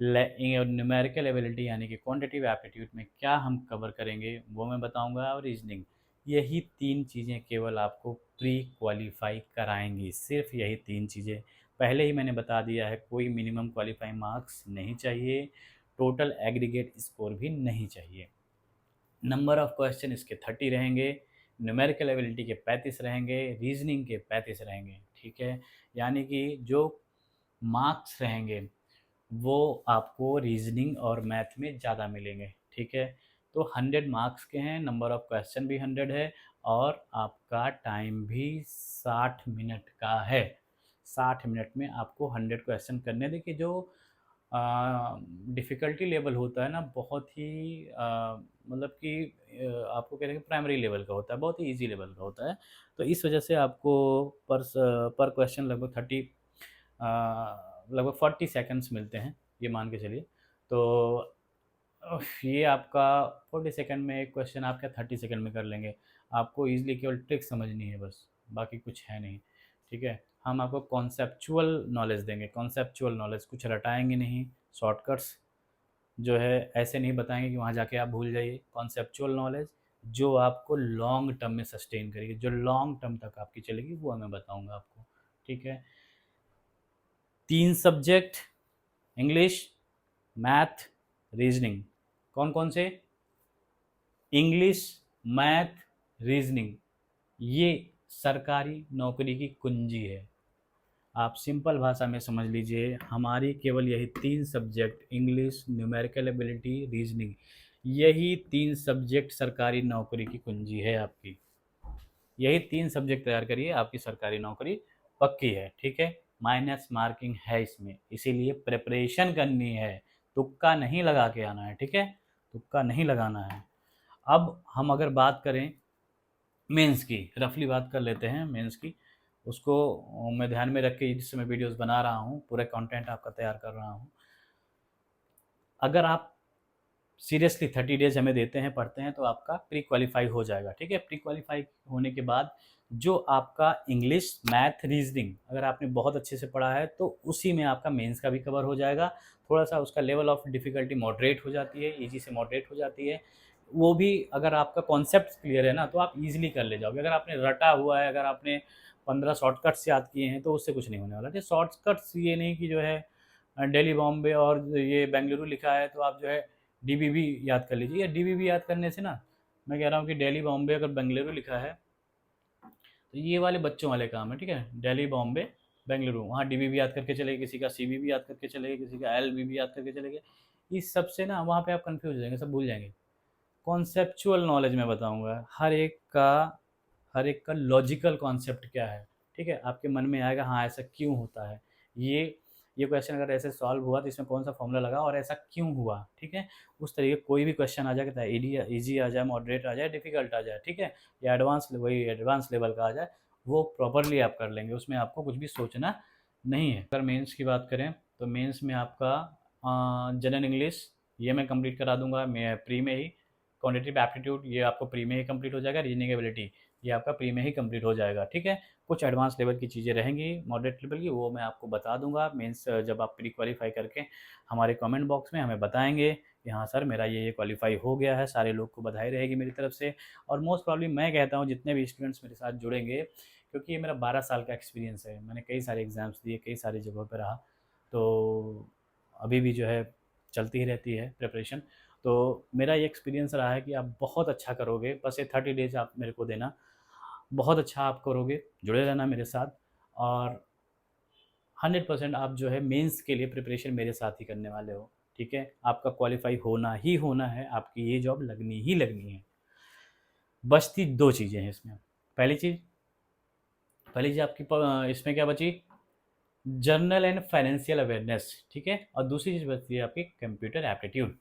न्यूमेरिकल एबिलिटी यानी कि क्वांटिटेटिव एप्टीट्यूड में क्या हम कवर करेंगे वो मैं बताऊंगा, और रीजनिंग। यही 3 चीज़ें केवल आपको प्री क्वालिफाई कराएंगी, सिर्फ यही 3 चीज़ें। पहले ही मैंने बता दिया है, कोई मिनिमम क्वालिफाइंग मार्क्स नहीं चाहिए, टोटल एग्रीगेट स्कोर भी नहीं चाहिए। नंबर ऑफ़ क्वेश्चन इसके 30 रहेंगे, न्यूमेरिकल एबिलिटी के 35 रहेंगे, रीजनिंग के 35 रहेंगे। ठीक है, यानी कि जो मार्क्स रहेंगे वो आपको रीजनिंग और मैथ में ज़्यादा मिलेंगे। ठीक है, तो 100 मार्क्स के हैं, नंबर ऑफ़ क्वेश्चन भी 100 है, और आपका टाइम भी 60 मिनट का है। 60 मिनट में आपको 100 क्वेश्चन करने। देखिए जो डिफ़िकल्टी लेवल होता है ना, बहुत ही मतलब कि आपको कह रहे हैं प्राइमरी लेवल का होता है, बहुत ही ईज़ी लेवल का होता है। तो इस वजह से आपको पर क्वेश्चन लगभग 30 लगभग 40 सेकंड्स मिलते हैं, ये मान के चलिए। तो ये आपका 40 सेकंड में एक क्वेश्चन आप क्या 30 सेकंड में कर लेंगे। आपको ईज़िली केवल ट्रिक समझनी है बस, बाकी कुछ है नहीं, ठीक है? हम आपको कॉन्सेप्चुअल नॉलेज देंगे, कॉन्सेप्चुअल नॉलेज, कुछ रटाएँगे नहीं, शॉर्टकट्स जो है ऐसे नहीं बताएँगे कि वहाँ जाके आप भूल जाइए। कॉन्सेप्चुअल नॉलेज जो आपको लॉन्ग टर्म में सस्टेन करेगी, जो लॉन्ग टर्म तक आपकी चलेगी, वो मैं बताऊँगा आपको, ठीक है? 3 सब्जेक्ट इंग्लिश, मैथ, रीज़निंग। कौन-कौन से? इंग्लिश, मैथ, रीज़निंग, ये सरकारी नौकरी की कुंजी है। आप सिंपल भाषा में समझ लीजिए, हमारी केवल यही 3 subject English, numerical ability, reasoning, यही 3 सब्जेक्ट सरकारी नौकरी की कुंजी है आपकी। यही 3 सब्जेक्ट तैयार करिए, आपकी सरकारी नौकरी पक्की है, ठीक है? माइनस मार्किंग है इसमें, इसीलिए प्रिपरेशन करनी है, तुक्का नहीं लगा के आना है, ठीक है? तुक्का नहीं लगाना है। अब हम अगर बात करें मेंस की, रफली बात कर लेते हैं मेंस की। उसको मैं ध्यान में रख के जिस समय वीडियोस बना रहा हूँ, पूरा कंटेंट आपका तैयार कर रहा हूँ। अगर आप सीरियसली 30 डेज़ हमें देते हैं, पढ़ते हैं, तो आपका प्री क्वालीफाई हो जाएगा, ठीक है? प्री क्वालीफाई होने के बाद जो आपका इंग्लिश, मैथ, रीज़निंग अगर आपने बहुत अच्छे से पढ़ा है, तो उसी में आपका मेंस का भी कवर हो जाएगा। थोड़ा-सा उसका लेवल ऑफ डिफ़िकल्टी मॉडरेट हो जाती है, ईज़ी से मॉडरेट हो जाती है। वो भी अगर आपका कॉन्सेप्ट क्लियर है ना, तो आप ईज़िली कर ले जाओगे। अगर आपने रटा हुआ है, अगर आपने 15 शॉर्टकट्स याद किए हैं, तो उससे कुछ नहीं होने वाला। ये शॉर्टकट्स ये नहीं कि जो है दिल्ली, बॉम्बे और ये बेंगलुरु लिखा है, तो आप जो है डीबीबी याद कर लीजिए। या डीबीबी याद करने से ना, मैं कह रहा हूँ कि दिल्ली, बॉम्बे अगर बेंगलुरु लिखा है, तो ये वाले बच्चों वाले काम है, ठीक है? दिल्ली, बॉम्बे, बेंगलुरु, वहाँ डीबीबी याद करके चले, किसी का सीबीबी याद करके चले, किसी का एलबीबी याद करके चले गए। इस सब से ना वहाँ पे आप कंफ्यूज हो जाएंगे, सब भूल जाएंगे। कॉन्सेप्चुअल नॉलेज मैं बताऊँगा, हर एक का लॉजिकल कॉन्सेप्ट क्या है, ठीक है? आपके मन में आएगा हाँ, ऐसा क्यों होता है? ये ये क्वेश्चन अगर ऐसे सॉल्व हुआ तो इसमें कौन-सा फ़ॉर्मूला लगा और ऐसा क्यों हुआ, ठीक है? उस तरीके कोई भी क्वेश्चन आ जाए, चाहे ईज़ी आ जाए, मॉडरेट आ जाए, डिफ़िकल्ट आ जाए, ठीक है? या एडवांस लेवल का आ जाए, वो प्रॉपर्ली आप कर लेंगे, उसमें आपको कुछ भी सोचना नहीं है। अगर मेंस की बात करें, तो मेंस में आपका जनरल इंग्लिश ये मैं कंप्लीट करा दूँगा मैं प्री में ही। क्वांटिटेटिव एप्टीट्यूड ये आपको प्री में ही कंप्लीट हो जाएगा। रीजनिंग एबिलिटी ये आपका प्री में ही कंप्लीट हो जाएगा, ठीक है? कुछ एडवांस लेवल की चीज़ें रहेंगी मॉडरेट लेवल की, वो मैं आपको बता दूंगा मीन्स जब आप प्री क्वालिफाई करके हमारे कमेंट बॉक्स में हमें बताएंगे कि हाँ सर मेरा ये क्वालिफाई हो गया है, सारे लोग को बधाई रहेगी मेरी तरफ से। और मोस्ट प्रॉब्ली मैं कहता हूँ जितने भी स्टूडेंट्स मेरे साथ जुड़ेंगे, क्योंकि ये मेरा 12 साल का एक्सपीरियंस है, मैंने कई सारे एग्ज़ाम्स दिए, कई सारी जगहों पर रहा, तो अभी भी जो है चलती ही रहती है प्रिपरेशन। तो मेरा ये एक्सपीरियंस रहा है कि आप बहुत अच्छा करोगे, बस ये 30 डेज़ आप मेरे को देना, बहुत अच्छा आप करोगे, जुड़े रहना मेरे साथ। और 100% आप जो है मेंस के लिए प्रिपरेशन मेरे साथ ही करने वाले हो, ठीक है? आपका क्वालिफ़ाई होना ही होना है, आपकी ये जॉब लगनी ही लगनी है। बचती 2 चीज़ें हैं इसमें। पहली चीज़ पहली चीज़ आपकी इसमें क्या बची? जर्नल एंड फाइनेंशियल अवेयरनेस, ठीक है? और दूसरी चीज़ बचती है आपकी कंप्यूटर एप्टीट्यूड।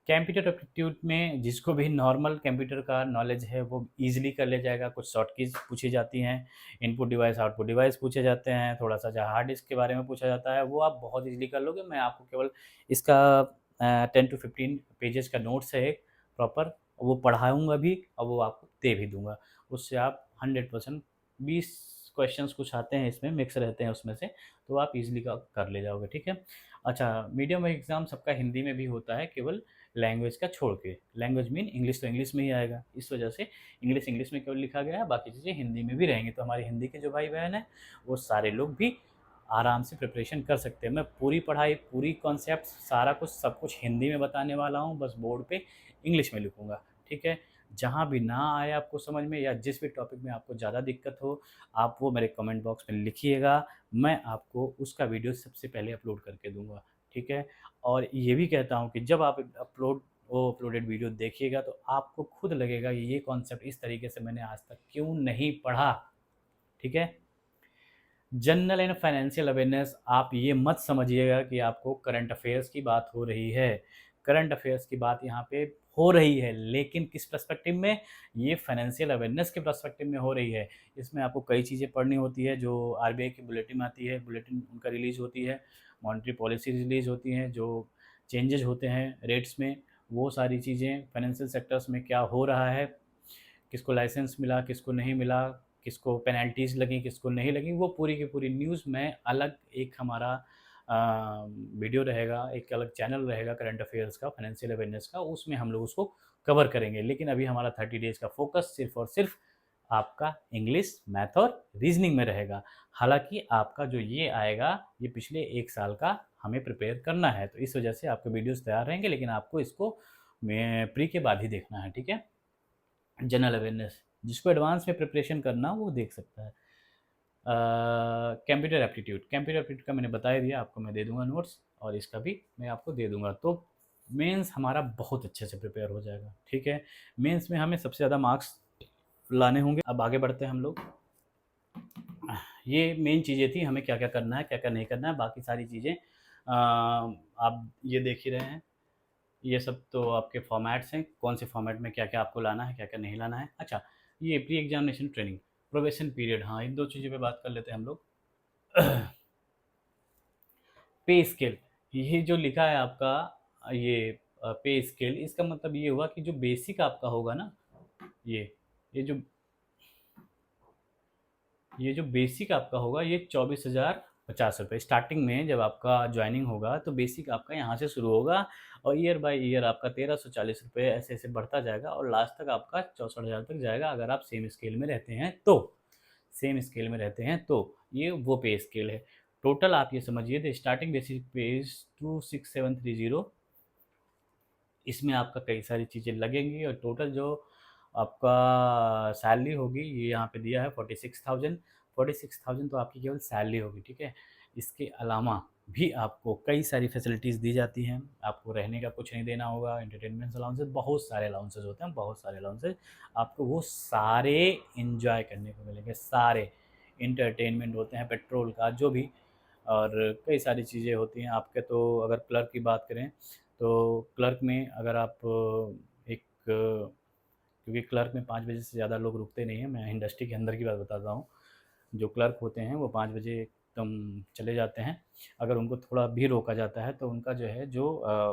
कंप्यूटर एप्टीट्यूड में जिसको भी नॉर्मल कंप्यूटर का नॉलेज है वो ईज़िली कर ले जाएगा। कुछ शॉर्ट कीज़ पूछी जाती हैं, इनपुट डिवाइस, आउटपुट डिवाइस पूछे जाते हैं, थोड़ा-सा जो हार्ड डिस्क के बारे में पूछा जाता है, वो आप बहुत ईज़िली कर लोगे। मैं आपको केवल इसका 10 टू 15 पेजेज़ का नोट्स है एक प्रॉपर, वो पढ़ाऊँगा भी और वो आपको दे भी दूँगा। उससे आप 100% 20 क्वेश्चन्स कुछ आते हैं इसमें, मिक्स रहते हैं उसमें से, तो आप ईज़िली कर ले जाओगे, ठीक है? अच्छा, मीडियम एग्ज़ाम सबका हिंदी में भी होता है, केवल लैंग्वेज का छोड़ के। लैंग्वेज मीन इंग्लिश तो इंग्लिश में ही आएगा, इस वजह से इंग्लिश इंग्लिश में केवल लिखा गया है, बाकी चीज़ें हिंदी में भी रहेंगी। तो हमारे हिंदी के जो भाई बहन हैं, वो सारे लोग भी आराम से प्रिपरेशन कर सकते हैं। मैं पूरी पढ़ाई, पूरी कॉन्सेप्ट, सारा कुछ सब कुछ हिंदी में बताने वाला हूँ, बस बोर्ड पे इंग्लिश में लिखूँगा, ठीक है? जहाँ भी ना आए आपको समझ में या जिस भी टॉपिक में आपको ज़्यादा दिक्कत हो, आप वो मेरे कमेंट बॉक्स में लिखिएगा, मैं आपको उसका वीडियो सबसे पहले अपलोड करके दूँगा, ठीक है? और ये भी कहता हूँ कि जब आप अपलोड वो अपलोडेड वीडियो देखिएगा तो आपको खुद लगेगा कि ये कॉन्सेप्ट इस तरीके से मैंने आज तक क्यों नहीं पढ़ा। ठीक है। जनरल एंड फाइनेंशियल अवेयरनेस, आप ये मत समझिएगा कि आपको करंट अफेयर्स की बात हो रही है। करंट अफेयर्स की बात यहाँ पे हो रही है, लेकिन किस पर्सपेक्टिव में? ये फाइनेंशियल अवेयरनेस के पर्सपेक्टिव में हो रही है। इसमें आपको कई चीज़ें पढ़नी होती है। जो आरबीआई की बुलेटिन आती है, बुलेटिन उनका रिलीज़ होती है, मॉनेटरी पॉलिसी रिलीज़ होती हैं, जो चेंजेज होते हैं रेट्स में, वो सारी चीज़ें फाइनेंशियल सेक्टर्स में क्या हो रहा है, किसको लाइसेंस मिला, किसको नहीं मिला, किसको पेनल्टीज़ लगी, किसको नहीं लगी, वो पूरी की पूरी न्यूज़ में अलग एक हमारा वीडियो रहेगा, एक अलग चैनल रहेगा करंट अफेयर्स का, फाइनेंशियल अवेयरनेस का, उसमें हम लोग उसको कवर करेंगे। लेकिन अभी हमारा 30 डेज़ का फोकस सिर्फ और सिर्फ आपका इंग्लिश, मैथ और रीजनिंग में रहेगा। हालांकि आपका जो ये आएगा, ये पिछले 1 साल का हमें प्रिपेयर करना है, तो इस वजह से आपके वीडियोस तैयार रहेंगे, लेकिन आपको इसको प्री के बाद ही देखना है। ठीक है। जनरल अवेयरनेस, जिसको एडवांस में प्रिपरेशन करना वो देख सकता है। कंप्यूटर एप्टीट्यूड, कंप्यूटर एप्टीट्यूड का मैंने बता दिया आपको, मैं दे दूंगा नोट्स, और इसका भी मैं आपको दे दूंगा। तो मेंस हमारा बहुत अच्छे से प्रिपेयर हो जाएगा। ठीक है। मेंस में हमें सबसे ज़्यादा मार्क्स लाने होंगे। अब आगे बढ़ते हैं हम लोग। ये मेन चीज़ें थी, हमें क्या क्या करना है, क्या क्या नहीं करना है। बाकी सारी चीज़ें आप ये देख ही रहे हैं। ये सब तो आपके फॉर्मेट्स हैं, कौन से फॉर्मेट में क्या क्या आपको लाना है, क्या क्या नहीं लाना है। अच्छा, ये pre examination training, probation period, हाँ इन दो चीज़ों पे बात कर लेते हैं हम लोग। पे स्केल, ये जो लिखा है आपका, ये पे स्केल, इसका मतलब ये हुआ कि जो बेसिक आपका होगा ना, ये जो बेसिक आपका होगा, ये 24,050 रुपये स्टार्टिंग में। जब आपका ज्वाइनिंग होगा तो बेसिक आपका यहाँ से शुरू होगा, और ईयर बाय ईयर आपका 1,340 रुपये ऐसे ऐसे बढ़ता जाएगा, और लास्ट तक आपका 64,000 तक जाएगा, अगर आप सेम स्केल में रहते हैं तो। सेम स्केल में रहते हैं तो ये वो पे स्केल है। टोटल आप ये समझिए, द स्टार्टिंग बेसिक पे इज 26730। इसमें आपका कई सारी चीज़ें लगेंगी, और टोटल जो आपका सैलरी होगी, ये यहाँ पे दिया है 46,000। 46,000 तो आपकी केवल सैलरी होगी। ठीक है। इसके अलावा भी आपको कई सारी फैसिलिटीज़ दी जाती हैं। आपको रहने का कुछ नहीं देना होगा, एंटरटेनमेंट अलाउंसेज, बहुत सारे अलाउंसेज होते हैं, बहुत सारे अलाउंसेज आपको वो सारे इंजॉय करने को मिलेंगे। सारे इंटरटेनमेंट होते हैं, पेट्रोल का जो भी, और कई सारी चीज़ें होती हैं आपके। तो अगर क्लर्क की बात करें तो क्लर्क में अगर आप एक, क्योंकि क्लर्क में 5 बजे से ज़्यादा लोग रुकते नहीं हैं, मैं इंडस्ट्री के अंदर की बात बताता हूँ। जो क्लर्क होते हैं वो 5 बजे एकदम चले जाते हैं। अगर उनको थोड़ा भी रोका जाता है तो उनका जो है, जो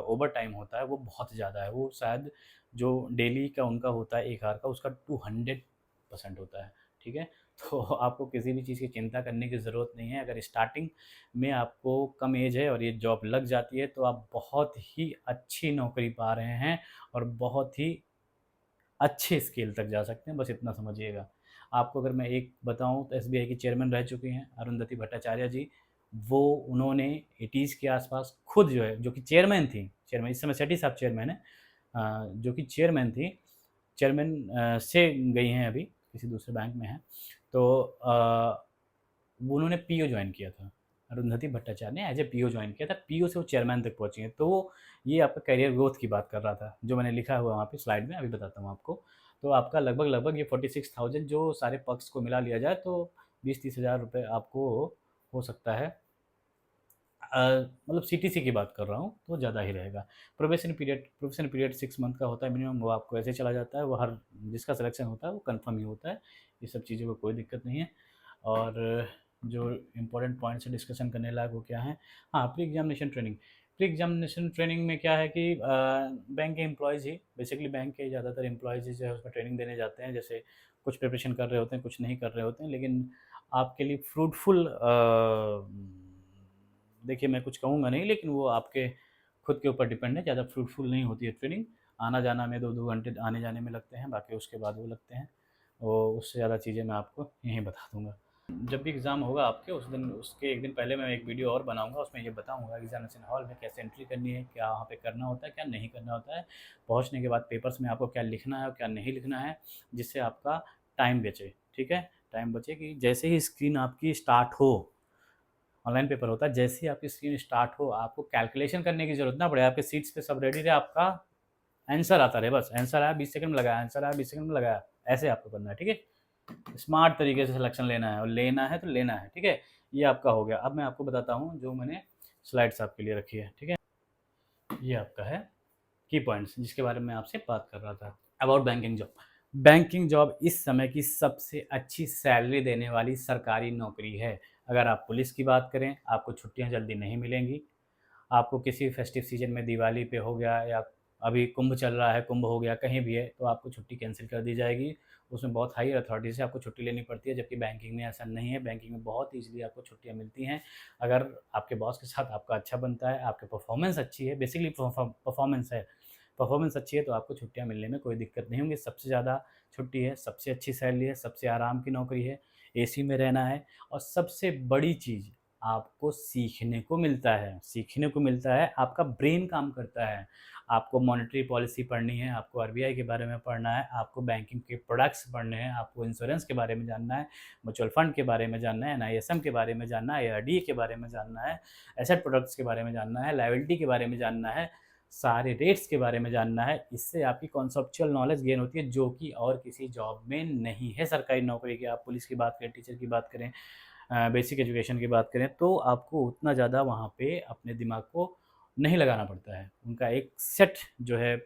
ओवर टाइम होता है वो बहुत ज़्यादा है। वो शायद जो डेली का उनका होता है 1 आवर का, उसका 200% होता है। ठीक है। तो आपको किसी भी चीज़ की चिंता करने की ज़रूरत नहीं है। अगर स्टार्टिंग में आपको कम एज है और ये जॉब लग जाती है, तो आप बहुत ही अच्छी नौकरी पा रहे हैं, और बहुत ही अच्छे स्केल तक जा सकते हैं, बस इतना समझिएगा। आपको अगर मैं एक बताऊं तो एसबीआई की चेयरमैन रह चुकी हैं अरुंधति भट्टाचार्य जी। वो उन्होंने 80s के आसपास खुद जो है, जो कि चेयरमैन थी, चेयरमैन इस समय सेठी साहब चेयरमैन है, जो कि चेयरमैन थी, चेयरमैन से गई हैं, अभी किसी दूसरे बैंक में हैं। तो वो उन्होंने पीओ ज्वाइन किया था। अरुंधति भट्टाचार्य ने एज ए पीओ ज्वाइन किया था, पीओ से वो चेयरमैन तक पहुंची हैं। तो ये आपका करियर ग्रोथ की बात कर रहा था, जो मैंने लिखा हुआ वहाँ पे स्लाइड में, अभी बताता हूँ आपको। तो आपका लगभग लगभग ये 46,000 जो सारे पक्ष को मिला लिया जाए तो 20-30 हज़ार रुपये आपको हो सकता है। मतलब सीटीसी की बात कर रहा हूँ तो ज़्यादा ही रहेगा। प्रोबेशन पीरियड 6 मंथ का होता है मिनिमम, वो आपको ऐसे चला जाता है। वो हर जिसका सिलेक्शन होता है वो कंफर्म ही होता है। ये सब चीज़ों को कोई दिक्कत नहीं है। और जो इम्पोर्टेंट पॉइंट्स हैं डिस्कशन करने लायक वो क्या है? हाँ, pre examination training. Pre examination training में क्या है कि बैंक के एम्प्लॉयज़ ही, बेसिकली बैंक के ज़्यादातर एम्प्लॉयज़ ही जो है उसमें ट्रेनिंग देने जाते हैं। जैसे कुछ प्रिपरेशन कर रहे होते हैं, कुछ नहीं कर रहे होते हैं, लेकिन आपके लिए फ्रूटफुल, देखिए मैं कुछ कहूँगा नहीं, लेकिन वो आपके खुद के ऊपर डिपेंड है। ज़्यादा फ्रूटफुल नहीं होती है ट्रेनिंग। आना जाना में 2-2 घंटे आने जाने में लगते हैं, बाकी उसके बाद वो लगते हैं। और उससे ज़्यादा चीज़ें मैं आपको यहीं बता दूँगा। जब भी एग्ज़ाम होगा आपके, उस दिन, उसके एक दिन पहले मैं एक वीडियो और बनाऊँगा, उसमें ये बताऊँगा एग्ज़ामिनेशन हॉल में कैसे एंट्री करनी है, क्या वहाँ पे करना होता है, क्या नहीं करना होता है। पहुँचने के बाद पेपर्स में आपको क्या लिखना है और क्या नहीं लिखना है, जिससे आपका टाइम बचे। ठीक है? टाइम बचे कि जैसे ही स्क्रीन आपकी स्टार्ट हो, ऑनलाइन पेपर होता है, जैसे ही आपकी स्क्रीन स्टार्ट हो, आपको कैलकुलेशन करने की ज़रूरत ना पड़े, आपके सीट्स पे सब रेडी रहे, आपका आंसर आता रहे, बस आंसर आया 20 सेकंड में लगाया, आंसर आया 20 सेकंड में लगाया, ऐसे आपको करना है, ठीक है। स्मार्ट तरीके से सिलेक्शन लेना है, और लेना है तो लेना है, ठीक है। ये आपका हो गया। अब मैं आपको बताता हूँ जो मैंने स्लाइड्स आपके लिए रखी है, ठीक है। ये आपका है की पॉइंट्स जिसके बारे में आपसे बात कर रहा था, about banking job. Banking job इस समय की सबसे अच्छी सैलरी देने वाली सरकारी नौकरी है। अगर आप पुलिस की बात करें, आपको छुट्टियां जल्दी नहीं मिलेंगी। आपको किसी फेस्टिव सीजन में दिवाली पे हो गया, या अभी कुंभ चल रहा है, कुंभ हो गया, कहीं भी है, तो आपको छुट्टी कैंसिल कर दी जाएगी। उसमें बहुत हाई अथॉरिटी से आपको छुट्टी लेनी पड़ती है, जबकि बैंकिंग में ऐसा नहीं है। बैंकिंग में बहुत ईज़िली आपको छुट्टियाँ मिलती हैं। अगर आपके बॉस के साथ आपका अच्छा बनता है, आपकी परफॉर्मेंस अच्छी है, बेसिकली परफॉर्मेंस है, परफॉर्मेंस अच्छी है, तो आपको छुट्टियाँ मिलने में कोई दिक्कत नहीं होंगी। सबसे ज़्यादा छुट्टी है, सबसे अच्छी सैलरी है, सबसे आराम की नौकरी है, एसी में रहना है, और सबसे बड़ी चीज़ आपको सीखने को मिलता है। सीखने को मिलता है, आपका ब्रेन काम करता है। आपको मॉनेटरी पॉलिसी पढ़नी है, आपको आरबीआई के बारे में पढ़ना है, आपको बैंकिंग के प्रोडक्ट्स पढ़ने हैं, आपको इंश्योरेंस के बारे में जानना है, म्यूचुअल फंड के बारे में जानना है, एनआईएसएम के बारे में जानना है, एआरडी के बारे में जानना है, एसेट प्रोडक्ट्स के बारे में जानना है, लायबिलिटी के बारे में जानना है, सारे रेट्स के बारे में जानना है। इससे आपकी कॉन्सेप्चुअल नॉलेज गेन होती है, जो कि और किसी जॉब में नहीं है। सरकारी नौकरी की, आप पुलिस की बात करें, टीचर की बात करें, बेसिक एजुकेशन की बात करें, तो आपको उतना ज़्यादा वहाँ पे अपने दिमाग को नहीं लगाना पड़ता है। उनका एक सेट जो है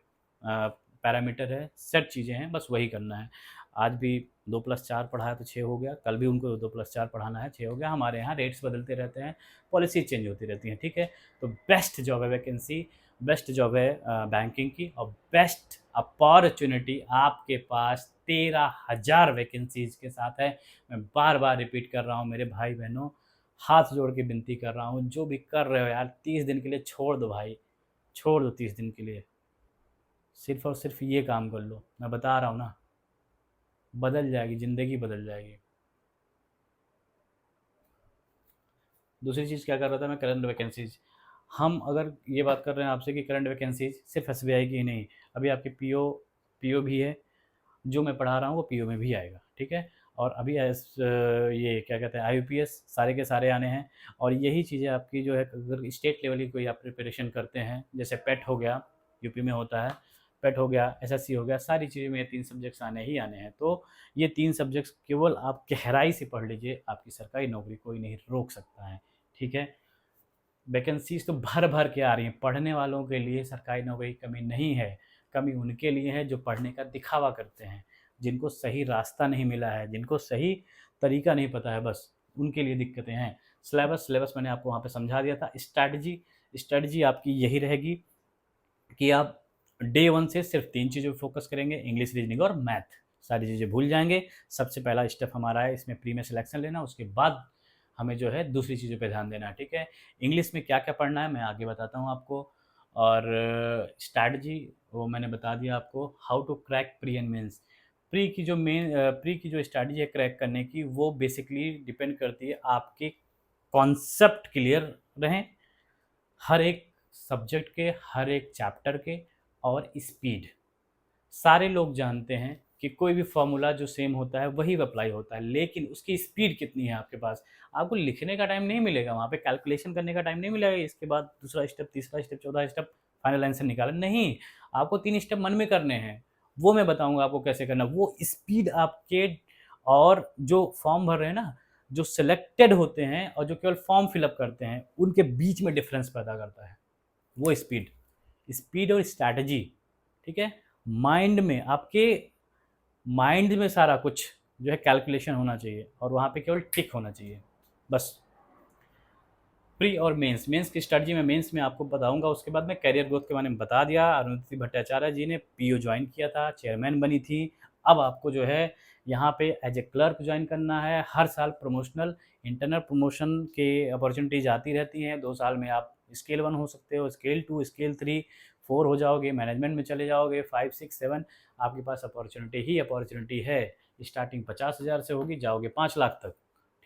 पैरामीटर है, सेट चीज़ें हैं, बस वही करना है। आज भी 2+4 पढ़ाया तो 6 हो गया, कल भी उनको 2+4 पढ़ाना है, 6 हो गया। हमारे यहाँ रेट्स बदलते रहते हैं, पॉलिसी चेंज होती रहती हैं, ठीक है। तो बेस्ट जॉब है वैकेंसी, बेस्ट जॉब है बैंकिंग की, और बेस्ट अपॉर्चुनिटी आपके पास 13,000 वैकेंसीज़ के साथ है। मैं बार-बार रिपीट कर रहा हूँ मेरे भाई-बहनों, हाथ जोड़ के विनती कर रहा हूँ, जो भी कर रहे हो यार, 30 दिन के लिए छोड़ दो भाई, छोड़ दो 30 दिन के लिए। सिर्फ़ और सिर्फ़ ये काम कर लो, मैं बता रहा हूँ ना, बदल जाएगी, ज़िंदगी बदल जाएगी। दूसरी चीज़ क्या कर रहा था मैं, करंट वैकेंसीज़। हम अगर ये बात कर रहे हैं आपसे कि करंट वैकेंसीज़ सिर्फ़ एसबीआई की ही नहीं, अभी आपकी पीओ पीओ भी है, जो मैं पढ़ा रहा हूँ वो पीओ में भी आएगा, ठीक है। और अभी ये क्या कहते हैं, आईयूपीएस सारे के सारे आने हैं। और यही चीज़ें आपकी जो है, अगर स्टेट लेवल की कोई आप प्रिपरेशन करते हैं, जैसे पेट हो गया, यूपी में होता है, पेट हो गया, एसएससी हो गया, सारी चीज़ें में ये 3 सब्जेक्ट्स आने ही आने हैं। तो ये 3 सब्जेक्ट्स केवल आप गहराई से पढ़ लीजिए, आपकी सरकारी नौकरी कोई नहीं रोक सकता है, ठीक है। वैकेंसीज़ तो भर-भर के आ रही हैं, पढ़ने वालों के लिए सरकारी नौकरी की कमी नहीं है, कमी उनके लिए है जो पढ़ने का दिखावा करते हैं, जिनको सही रास्ता नहीं मिला है, जिनको सही तरीका नहीं पता है, बस उनके लिए दिक्कतें हैं। सिलेबस मैंने आपको वहाँ पे समझा दिया था। स्ट्रैटेजी आपकी यही रहेगी कि आप डे 1 से सिर्फ 3 चीज़ों पे फ़ोकस करेंगे, इंग्लिश, रीजनिंग और मैथ। सारी चीज़ें भूल जाएँगे। सबसे पहला स्टेप हमारा है इसमें प्री में सिलेक्शन लेना, उसके बाद हमें जो है दूसरी चीज़ों पे ध्यान देना है, ठीक है। इंग्लिश में क्या-क्या पढ़ना है मैं आगे बताता हूँ आपको, और स्ट्रैटेजी वो मैंने बता दिया आपको। How to crack pre and mains. Pre की जो स्ट्रैटेजी है क्रैक करने की, वो बेसिकली डिपेंड करती है आपके कॉन्सेप्ट क्लियर रहें, हर एक सब्जेक्ट के, हर एक चैप्टर के, और स्पीड। सारे लोग जानते हैं कि कोई भी फ़ॉर्मूला जो सेम होता है वही अप्लाई होता है, लेकिन उसकी स्पीड कितनी है आपके पास। आपको लिखने का टाइम नहीं मिलेगा, वहाँ पे कैलकुलेशन करने का टाइम नहीं मिलेगा, इसके बाद दूसरा स्टेप, तीसरा स्टेप, चौथा स्टेप, फाइनल आंसर निकाला, नहीं। आपको 3 स्टेप मन में करने हैं, वो मैं बताऊँगा आपको कैसे करना है। वो स्पीड आपके, और जो फॉर्म भर रहे हैं ना, जो सिलेक्टेड होते हैं और जो केवल फॉर्म फिल अप करते हैं, उनके बीच में डिफ़रेंस पैदा करता है, वो स्पीड। स्पीड और स्ट्रैटेजी, ठीक है। माइंड में, आपके माइंड में सारा कुछ जो है कैलकुलेशन होना चाहिए, और वहाँ पे केवल टिक होना चाहिए, बस। प्री और मेंस की स्ट्रेटजी में, मेंस में आपको बताऊंगा। उसके बाद में कैरियर ग्रोथ के बारे में बता दिया। अरुंधति भट्टाचार्य जी ने पीओ ज्वाइन किया था, चेयरमैन बनी थी। अब आपको जो है यहाँ पे एज ए क्लर्क ज्वाइन करना है। हर साल प्रमोशनल, इंटरनल प्रमोशन के अपॉर्चुनिटीज़ आती रहती हैं। 2 साल में आप स्केल 1 हो सकते हो, स्केल 2, स्केल 3, 4 हो जाओगे, मैनेजमेंट में चले जाओगे, 5, 6, 7 आपके पास अपॉर्चुनिटी ही अपॉर्चुनिटी है। स्टार्टिंग 50,000 से होगी, जाओगे 5 लाख तक,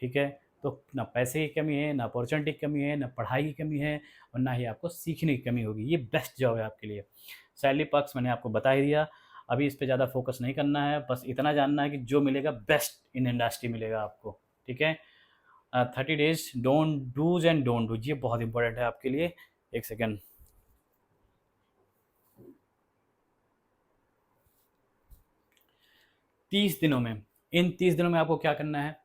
ठीक है। तो ना पैसे की कमी है, ना अपॉर्चुनिटी की कमी है, ना पढ़ाई की कमी है, और ना ही आपको सीखने की कमी होगी। ये बेस्ट जॉब है आपके लिए। सैलरी पर्क्स मैंने आपको बता ही दिया, अभी इस पे ज़्यादा फोकस नहीं करना है, बस इतना जानना है कि जो मिलेगा बेस्ट इन इंडस्ट्री मिलेगा आपको, ठीक है। 30 days don't dos and don't do, ये बहुत इंपॉर्टेंट है आपके लिए। एक सेकेंड, 30 दिनों में, इन 30 दिनों में आपको क्या करना है,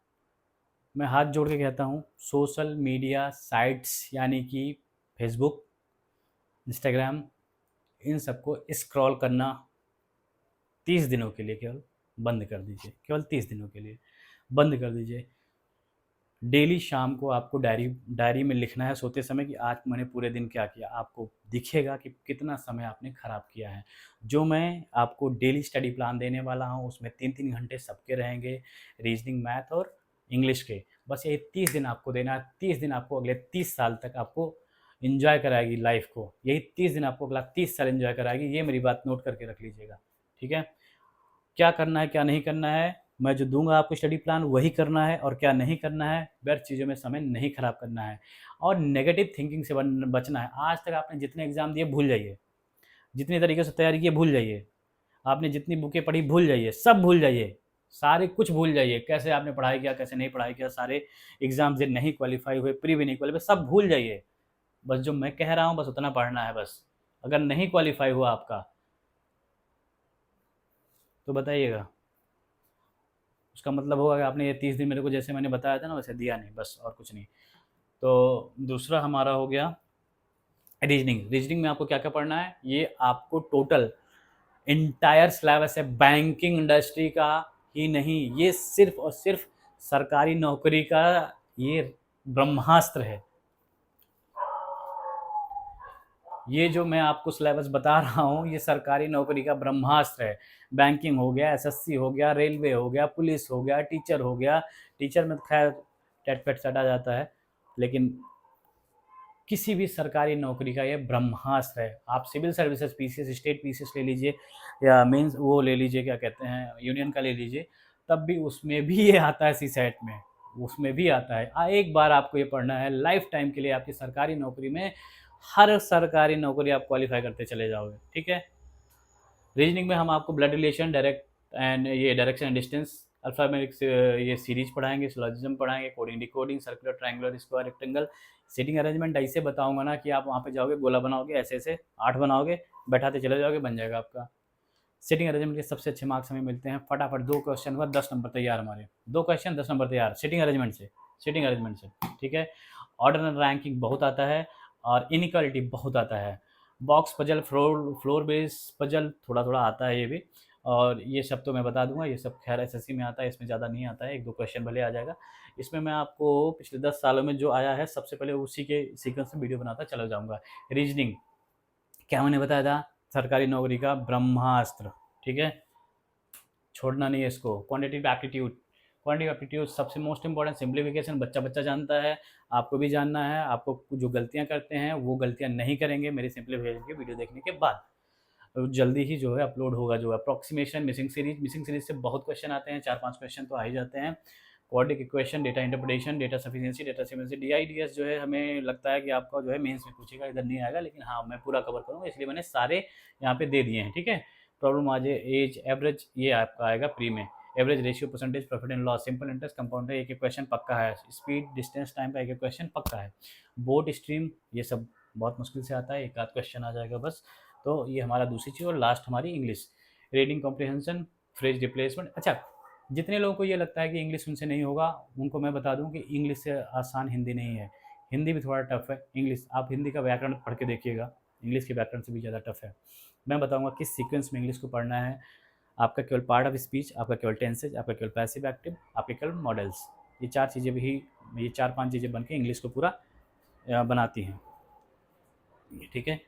मैं हाथ जोड़ के कहता हूँ, सोशल मीडिया साइट्स यानी कि फेसबुक, इंस्टाग्राम, इन सबको स्क्रॉल करना 30 दिनों के लिए केवल बंद कर दीजिए, केवल 30 दिनों के लिए बंद कर दीजिए। डेली शाम को आपको डायरी डायरी में लिखना है सोते समय कि आज मैंने पूरे दिन क्या किया। आपको दिखेगा कि कितना समय आपने ख़राब किया है। जो मैं आपको डेली स्टडी प्लान देने वाला हूँ उसमें 3-3 घंटे सबके रहेंगे, रीजनिंग, मैथ और इंग्लिश के। बस ये 30 दिन आपको देना है। 30 दिन आपको अगले 30 साल तक आपको एंजॉय कराएगी लाइफ को। यही 30 दिन आपको अगला 30 साल एंजॉय कराएगी। ये मेरी बात नोट करके रख लीजिएगा, ठीक है। क्या करना है क्या नहीं करना है, मैं जो दूंगा आपको स्टडी प्लान वही करना है, और क्या नहीं करना है, व्यर्थ चीज़ों में समय नहीं खराब करना है, और नेगेटिव थिंकिंग से बचना है। आज तक आपने जितने एग्जाम दिए भूल जाइए, जितनी तरीके से तैयारी की भूल जाइए, आपने जितनी बुकें पढ़ी भूल जाइए, सब भूल जाइए, सारे कुछ भूल जाइए, कैसे आपने पढ़ाई किया कैसे नहीं पढ़ाई किया, सारे एग्जाम से नहीं क्वालिफाई हुए, प्री भी नहीं क्वालिफाई, सब भूल जाइए। बस जो मैं कह रहा हूँ बस उतना पढ़ना है बस। अगर नहीं क्वालिफाई हुआ आपका तो बताइएगा, उसका मतलब होगा कि आपने ये 30 दिन मेरे को जैसे मैंने बताया था ना वैसे दिया नहीं, बस और कुछ नहीं। तो दूसरा हमारा हो गया रीजनिंग। रीजनिंग में आपको क्या क्या पढ़ना है, ये आपको टोटल इंटायर सिलेबस है बैंकिंग इंडस्ट्री का ही नहीं, ये सिर्फ और सिर्फ सरकारी नौकरी का ये ब्रह्मास्त्र है। ये जो मैं आपको सिलेबस बता रहा हूँ ये सरकारी नौकरी का ब्रह्मास्त्र है। बैंकिंग हो गया, एसएससी हो गया, रेलवे हो गया, पुलिस हो गया, टीचर हो गया। टीचर में तो खैर टेट पेट सटा जाता है, लेकिन किसी भी सरकारी नौकरी का ये ब्रह्मास्त्र है। आप civil services PCS, state PCS ले लीजिए, या मीन्स वो ले लीजिए, क्या कहते हैं, यूनियन का ले लीजिए, तब भी उसमें भी ये आता है सी सेट में, उसमें भी आता है। एक बार आपको ये पढ़ना है, लाइफ टाइम के लिए आपकी सरकारी नौकरी में हर सरकारी नौकरी आप क्वालिफाई करते चले जाओगे, ठीक है। रीजनिंग में हम आपको ब्लड रिलेशन, डायरेक्ट एंड ये डायरेक्शन एंड डिस्टेंस, अल्फाबेटिक्स, ये सीरीज पढ़ाएंगे, सिलोजिज्म पढ़ाएंगे, coding decoding, circular, triangular, square, rectangle, seating arrangement ऐसे बताऊंगा ना कि आप वहाँ पे जाओगे, गोला बनाओगे, ऐसे ऐसे 8 बनाओगे, बैठाते चले जाओगे, बन जाएगा आपका। सीटिंग अरेंजमेंट के सबसे अच्छे मार्क्स हमें मिलते हैं, फटाफट 2 क्वेश्चन हुआ 10 नंबर तैयार हमारे, 2 क्वेश्चन 10 नंबर तैयार सीटिंग अरेंजमेंट से, सीटिंग अरेंजमेंट से, ठीक है। ऑर्डर एंड रैंकिंग बहुत आता है, और इनइक्वालिटी बहुत आता है। Box puzzle, floor base puzzle थोड़ा थोड़ा आता है ये भी, और ये सब तो मैं बता दूंगा, ये सब खैर एसएससी में आता है, इसमें ज़्यादा नहीं आता है, 1-2 क्वेश्चन भले आ जाएगा। इसमें मैं आपको पिछले 10 सालों में जो आया है सबसे पहले उसी के सीक्वेंस में वीडियो बनाता चला जाऊँगा। रीजनिंग क्या मैंने बताया था, सरकारी नौकरी का ब्रह्मास्त्र, ठीक है, छोड़ना नहीं है इसको। क्वांटिटेटिव एप्टीट्यूड, क्वांटिटेटिव एप्टीट्यूड सबसे मोस्ट इंपॉर्टेंट, सिंप्लीफिकेशन बच्चा बच्चा जानता है, आपको भी जानना है। आपको जो गलतियां करते हैं वो गलतियां नहीं करेंगे मेरी सिंप्लीफिकेशन की वीडियो देखने के बाद। जल्दी ही जो है अपलोड होगा। जो अप्रोक्सीमेशन, मिसिंग सीरीज से बहुत क्वेश्चन आते हैं, 4-5 क्वेश्चन तो आ ही जाते हैं। Quadratic equation, data interpretation, data sufficiency, data symmetry, DIDS जो है हमें लगता है कि आपका जो है मेंस में पूछेगा, इधर नहीं आएगा, लेकिन हाँ मैं पूरा कवर करूँगा, इसलिए मैंने सारे यहाँ पे दे दिए हैं, ठीक है। प्रॉब्लम आ जाए, एज, एवरेज, ये आपका आएगा प्री में। Average, ratio, percentage, profit and loss, simple interest, compounder, एक एक क्वेश्चन पक्का है। स्पीड, डिस्टेंस, टाइम का एक एक क्वेश्चन पक्का है। बोर्ड स्ट्रीम, ये सब बहुत मुश्किल से आता है, एक आध क्वेश्चन आ जाएगा बस। तो ये हमारा दूसरी चीज़, और लास्ट हमारी English, reading comprehension, phrase replacement. अच्छा, जितने लोगों को ये लगता है कि इंग्लिश उनसे नहीं होगा, उनको मैं बता दूं कि इंग्लिश से आसान हिंदी नहीं है। हिंदी भी थोड़ा टफ है। इंग्लिश, आप हिंदी का व्याकरण पढ़ के देखिएगा, इंग्लिश के व्याकरण से भी ज़्यादा टफ है। मैं बताऊंगा किस सीक्वेंस में इंग्लिश को पढ़ना है। आपका केवल पार्ट ऑफ स्पीच, आपका केवल टेंसेज, आपका केवल पैसिव एक्टिव, आपके केवल मॉडल्स, ये 4 चीज़ें भी, ये 4-5 चीज़ें बन के इंग्लिश को पूरा बनाती हैं, ठीक है।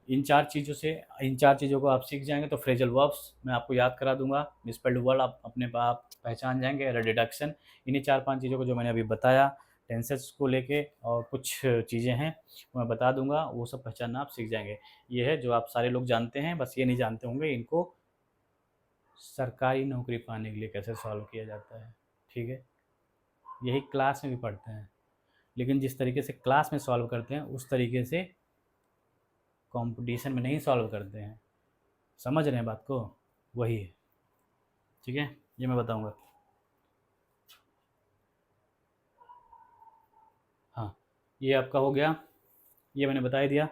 इन चार चीज़ों को आप सीख जाएंगे तो फ्रेजल वर्ब्स मैं आपको याद करा दूंगा, मिसस्पेल्ड वर्ड आप अपने आप पहचान जाएंगे, एरर डिडक्शन, इन्हीं 4-5 चीज़ों को जो मैंने अभी बताया, टेंसेस को लेके और कुछ चीज़ें हैं वो मैं बता दूंगा, वो सब पहचानना आप सीख जाएंगे। ये है जो आप सारे लोग जानते हैं, बस ये नहीं जानते होंगे इनको सरकारी नौकरी पाने के लिए कैसे सॉल्व किया जाता है, ठीक है। यही क्लास में भी पढ़ते हैं, लेकिन जिस तरीके से क्लास में सॉल्व करते हैं उस तरीके से कंपटीशन में नहीं सॉल्व करते हैं। समझ रहे हैं बात को, वही है, ठीक है, ये मैं बताऊंगा। हाँ, ये आपका हो गया, ये मैंने बता ही दिया।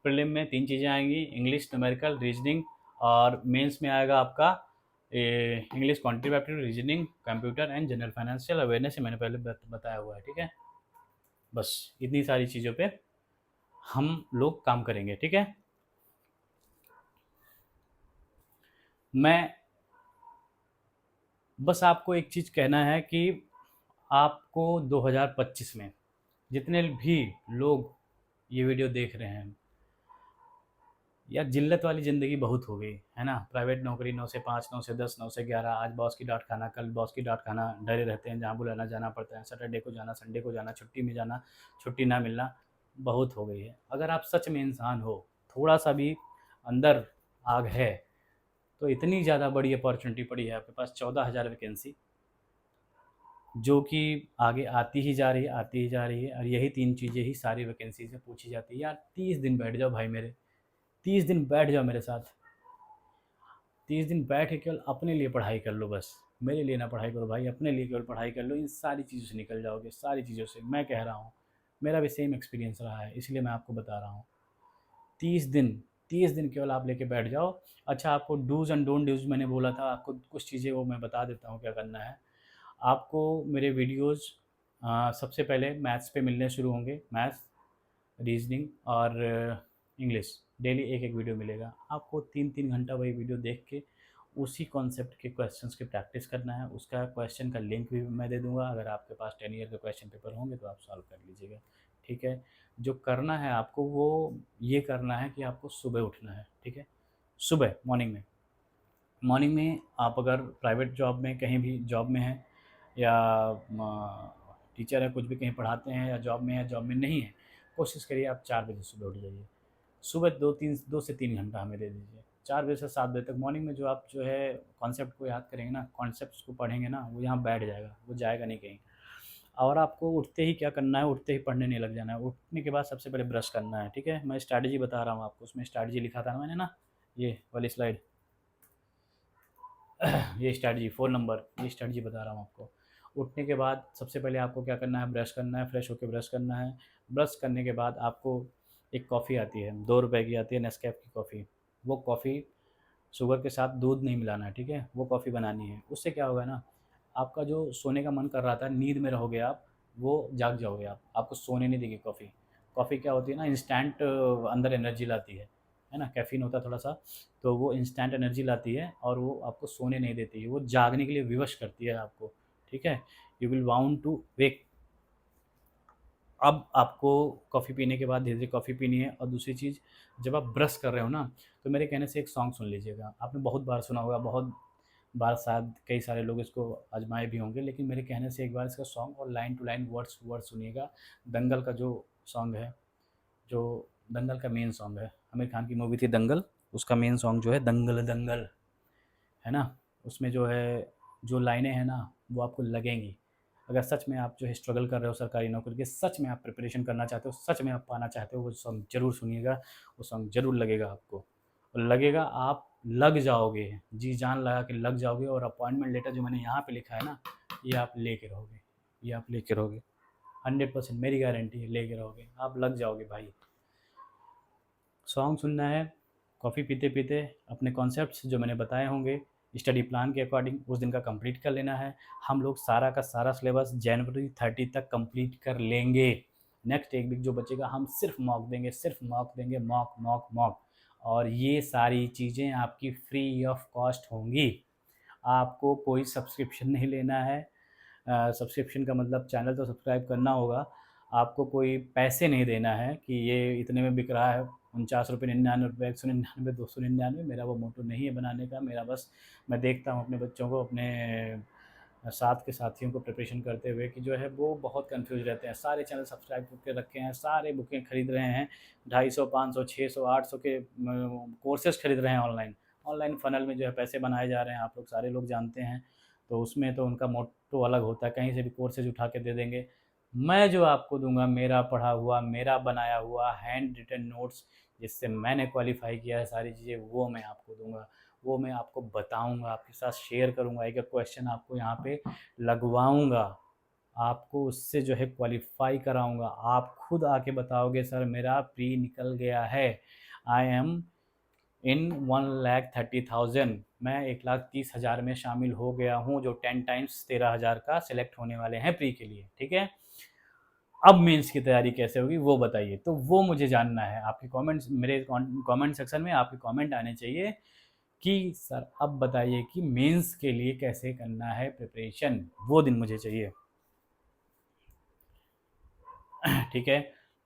प्रीलिम में 3 चीज़ें आएंगी, इंग्लिश, न्यूमेरिकल, रीजनिंग, और मेंस में आएगा आपका English quantitative aptitude, reasoning, computer and general financial awareness मैंने पहले बताया हुआ है, ठीक है। बस इतनी सारी चीज़ों पे हम लोग काम करेंगे, ठीक है। मैं बस आपको एक चीज़ कहना है कि आपको 2025 में जितने भी लोग ये वीडियो देख रहे हैं, यार जिल्लत वाली ज़िंदगी बहुत हो गई है ना। प्राइवेट नौकरी 9 से 5, 9 से 10, 9 से 11, आज बॉस की डांट खाना, कल बॉस की डांट खाना, डरे रहते हैं, जहाँ बुलाना जाना पड़ता है, सैटरडे को जाना, संडे को जाना, छुट्टी में जाना, छुट्टी ना मिलना, बहुत हो गई है। अगर आप सच में इंसान हो, थोड़ा सा भी अंदर आग है, तो इतनी ज़्यादा बड़ी अपॉर्चुनिटी पड़ी है आपके पास, 14,000 वैकेंसी, जो कि आगे आती ही जा रही है, आती ही जा रही है। और यही 3 चीज़ें ही सारी वैकेंसी से पूछी जाती है। यार 30 दिन बैठ जाओ भाई मेरे, 30 दिन बैठ जाओ मेरे साथ, 30 दिन बैठ के केवल अपने लिए पढ़ाई कर लो बस। मेरे लिए ना पढ़ाई करो भाई, अपने लिए केवल पढ़ाई कर लो, इन सारी चीज़ों से निकल जाओगे, सारी चीज़ों से। मैं कह रहा हूँ, मेरा भी सेम एक्सपीरियंस रहा है, इसलिए मैं आपको बता रहा हूँ। 30 दिन, 30 दिन केवल आप लेके बैठ जाओ। अच्छा, आपको डूज़ एंड डोंट डूज़ मैंने बोला था, आपको कुछ चीज़ें वो मैं बता देता हूँ क्या करना है। आपको मेरे वीडियोज़ सबसे पहले मैथ्स पे मिलने शुरू होंगे, मैथ्स, रीजनिंग और इंग्लिश। डेली एक एक वीडियो मिलेगा आपको, 3-3 घंटा वही वीडियो देख के उसी कॉन्सेप्ट के क्वेश्चंस की प्रैक्टिस करना है। उसका क्वेश्चन का लिंक भी मैं दे दूंगा, अगर आपके पास 10 ईयर के क्वेश्चन पेपर होंगे तो आप सॉल्व कर लीजिएगा, ठीक है। जो करना है आपको वो ये करना है कि आपको सुबह उठना है, ठीक है। सुबह मॉर्निंग में आप अगर प्राइवेट जॉब में कहीं भी जॉब में हैं, या टीचर है, कुछ भी कहीं पढ़ाते हैं, या जॉब में है, जॉब में नहीं है, कोशिश करिए आप 4 बजे सुबह उठ जाइए। सुबह 2 से 3 घंटा हमें दे दीजिए, 4 बजे से 7 बजे तक। मॉर्निंग में जो आप जो है कॉन्सेप्ट को याद करेंगे ना, कॉन्सेप्ट को पढ़ेंगे ना, वो यहाँ बैठ जाएगा, वो जाएगा नहीं कहीं। और आपको उठते ही क्या करना है, उठते ही पढ़ने नहीं लग जाना है। उठने के बाद सबसे पहले ब्रश करना है, ठीक है। मैं स्ट्रैटेजी बता रहा हूँ आपको, उसमें स्ट्रैटेजी लिखा था ना मैंने ना, ये वाली स्लाइड, ये स्ट्रैटेजी 4 नंबर, ये स्ट्रैटेजी बता रहा हूँ आपको। उठने के बाद सबसे पहले आपको क्या करना है, ब्रश करना है, फ्रेश होकर ब्रश करना है। ब्रश करने के बाद आपको एक कॉफ़ी आती है, 2 रुपए की आती है, नेस्कैफ़े की कॉफ़ी। वो कॉफ़ी शुगर के साथ दूध नहीं मिलाना है, ठीक है। वो कॉफ़ी बनानी है। उससे क्या होगा ना, आपका जो सोने का मन कर रहा था, नींद में रहोगे आप, वो जाग जाओगे आप, आपको सोने नहीं देगी कॉफ़ी। कॉफ़ी क्या होती है ना, इंस्टेंट अंदर एनर्जी लाती है ना, कैफ़ीन होता है थोड़ा सा, तो वो इंस्टेंट एनर्जी लाती है और वो आपको सोने नहीं देती है, वो जागने के लिए विवश करती है आपको, ठीक है। You will want to wake. अब आपको कॉफ़ी पीने के बाद धीरे-धीरे कॉफ़ी पीनी है। और दूसरी चीज़, जब आप ब्रश कर रहे हो ना, तो मेरे कहने से एक सॉन्ग सुन लीजिएगा। आपने बहुत बार सुना होगा, बहुत बार शायद कई सारे लोग इसको आज़माए भी होंगे, लेकिन मेरे कहने से एक बार इसका सॉन्ग और line to line words to word सुनिएगा। दंगल का जो सॉन्ग है, जो दंगल का मेन सॉन्ग है, आमिर खान की मूवी थी दंगल, उसका मेन सॉन्ग जो है दंगल दंगल, है ना? उसमें जो है, जो लाइनें हैं ना, वो आपको लगेंगी। अगर सच में आप जो है स्ट्रगल कर रहे हो सरकारी नौकरी के, सच में आप प्रिपरेशन करना चाहते हो, सच में आप पाना चाहते हो, वो सॉन्ग ज़रूर सुनिएगा। वो सॉन्ग ज़रूर लगेगा आपको, और लगेगा, आप लग जाओगे, जी जान लगा के लग जाओगे। और अपॉइंटमेंट लेटर जो मैंने यहाँ पे लिखा है ना, ये आप लेके रहोगे, ये आप लेके रहोगे, 100% मेरी गारंटी है, लेके रहोगे, आप लग जाओगे भाई। सॉन्ग सुनना है, कॉफ़ी पीते-पीते अपने कॉन्सेप्ट्स जो मैंने बताए होंगे, स्टडी प्लान के अकॉर्डिंग उस दिन का कंप्लीट कर लेना है। हम लोग सारा का सारा सिलेबस जनवरी 30 तक कंप्लीट कर लेंगे। नेक्स्ट एक वीक जो बचेगा, हम सिर्फ मॉक देंगे, सिर्फ मॉक देंगे, मॉक मॉक मॉक। और ये सारी चीज़ें आपकी फ्री ऑफ कॉस्ट होंगी। आपको कोई सब्सक्रिप्शन नहीं लेना है। सब्सक्रिप्शन का मतलब चैनल तो सब्सक्राइब करना होगा, आपको कोई पैसे नहीं देना है कि ये इतने में बिक रहा है, 49 रुपये, 99 रुपये, 199, 299। मेरा वो मोटो नहीं है बनाने का। मेरा बस, मैं देखता हूँ अपने बच्चों को, अपने साथ के साथियों को प्रिपरेशन करते हुए, कि जो है वो बहुत कंफ्यूज रहते हैं। सारे चैनल सब्सक्राइब करके रखे हैं, सारे बुकें खरीद रहे हैं, 250, 500, 600, 800 के कोर्सेज खरीद रहे हैं ऑनलाइन। ऑनलाइन फ़नल में जो है पैसे बनाए जा रहे हैं, आप लोग सारे लोग जानते हैं। तो उसमें तो उनका मोट्टो अलग होता है, कहीं से भी कोर्सेज उठा के दे देंगे। मैं जो आपको दूंगा, मेरा पढ़ा हुआ, मेरा बनाया हुआ हैंड रिटन नोट्स, जिससे मैंने क्वालिफाई किया है सारी चीज़ें, वो मैं आपको दूंगा, वो मैं आपको बताऊंगा, आपके साथ शेयर करूंगा, एक एक क्वेश्चन आपको यहाँ पे लगवाऊंगा, आपको उससे जो है क्वालिफाई कराऊंगा। आप खुद आके बताओगे, सर मेरा प्री निकल गया है, आई एम इन 1,30,000, मैं 1,30,000 में शामिल हो गया हूँ, जो 10 टाइम्स 13,000 का सिलेक्ट होने वाले हैं प्री के लिए, ठीक है। अब मेंस की तैयारी कैसे होगी वो बताइए, तो वो मुझे जानना है। आपके कमेंट्स, मेरे कमेंट सेक्शन में आपके कमेंट आने चाहिए कि सर अब बताइए कि मेंस के लिए कैसे करना है प्रिपरेशन, वो दिन मुझे चाहिए। ठीक है,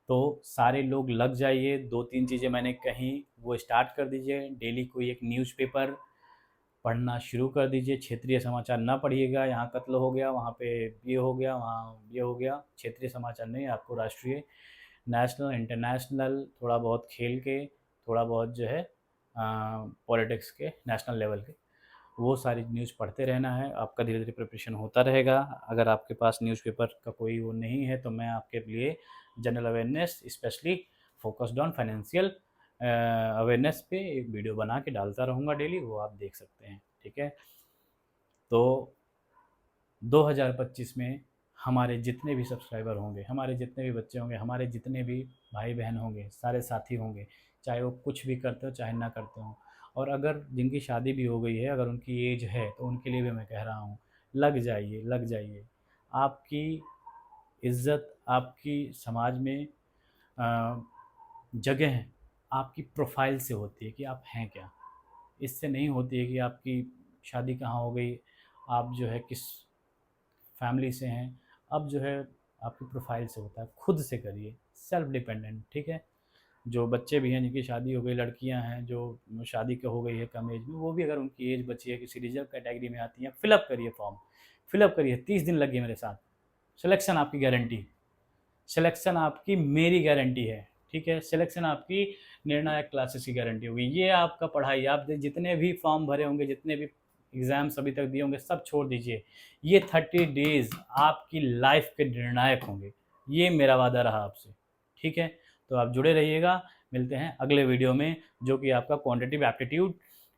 तो सारे लोग लग जाइए। 2-3 चीज़ें मैंने कही वो स्टार्ट कर दीजिए। डेली कोई एक न्यूज़पेपर पढ़ना शुरू कर दीजिए। क्षेत्रीय समाचार ना पढ़िएगा, यहाँ कत्ल हो गया, वहाँ पे ये हो गया, वहाँ ये हो गया। क्षेत्रीय समाचार नहीं, आपको राष्ट्रीय, नेशनल, इंटरनेशनल, थोड़ा बहुत खेल के, थोड़ा बहुत जो है पॉलिटिक्स के, नेशनल लेवल के, वो सारी न्यूज़ पढ़ते रहना है। आपका धीरे धीरे प्रिपरेशन होता रहेगा। अगर आपके पास न्यूज़पेपर का कोई वो नहीं है तो मैं आपके लिए general awareness, specially focused on financial awareness पे एक वीडियो बना के डालता रहूँगा डेली, वो आप देख सकते हैं, ठीक है। तो 2025 में हमारे जितने भी सब्सक्राइबर होंगे, हमारे जितने भी बच्चे होंगे, हमारे जितने भी भाई बहन होंगे, सारे साथी होंगे, चाहे वो कुछ भी करते हो चाहे ना करते हो, और अगर जिनकी शादी भी हो गई है, अगर उनकी एज है, तो उनके लिए भी मैं कह रहा हूँ, लग जाइए, लग जाइए। आपकी इज़्ज़त आपकी समाज में अ, जगह आपकी प्रोफाइल से होती है कि आप हैं क्या। इससे नहीं होती है कि आपकी शादी कहाँ हो गई, आप जो है किस फैमिली से हैं। अब जो है आपकी प्रोफाइल से होता है, खुद से करिए, सेल्फ डिपेंडेंट, ठीक है। जो बच्चे भी हैं जिनकी शादी हो गई, लड़कियां हैं जो शादी का हो गई है कम एज में, वो भी अगर उनकी एज बची है किसी रिजर्व कैटेगरी में आती हैं, फिलअप करिए फॉर्म, फिलअप करिए। 30 दिन लगे मेरे साथ, सिलेक्शन आपकी गारंटी, सिलेक्शन आपकी मेरी गारंटी है, ठीक है। सिलेक्शन आपकी निर्णायक क्लासेस की गारंटी होगी। ये आपका पढ़ाई, आप जितने भी फॉर्म भरे होंगे, जितने भी एग्ज़ाम्स अभी तक दिए होंगे, सब छोड़ दीजिए। ये 30 डेज़ आपकी लाइफ के निर्णायक होंगे, ये मेरा वादा रहा आपसे, ठीक है। तो आप जुड़े रहिएगा, मिलते हैं अगले वीडियो में, जो कि आपका क्वांटिटेटिव एप्टीट्यूड,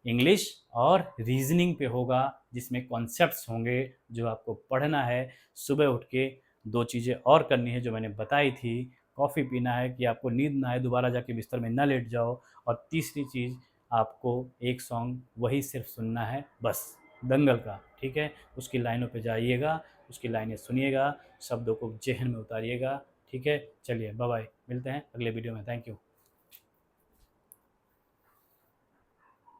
इंग्लिश और रीजनिंग पे होगा, जिसमें कॉन्सेप्ट्स होंगे जो आपको पढ़ना है। सुबह उठ के 2 चीज़ें और करनी है जो मैंने बताई थी। कॉफ़ी पीना है कि आपको नींद ना आए, दोबारा जाके बिस्तर में ना लेट जाओ, और तीसरी चीज़, आपको एक सॉन्ग वही सिर्फ सुनना है बस, दंगल का, ठीक है। उसकी लाइनों पे जाइएगा, उसकी लाइनें सुनिएगा, शब्दों को ज़हन में उतारिएगा, ठीक है। चलिए बाय बाय, मिलते हैं अगले वीडियो में। Thank you.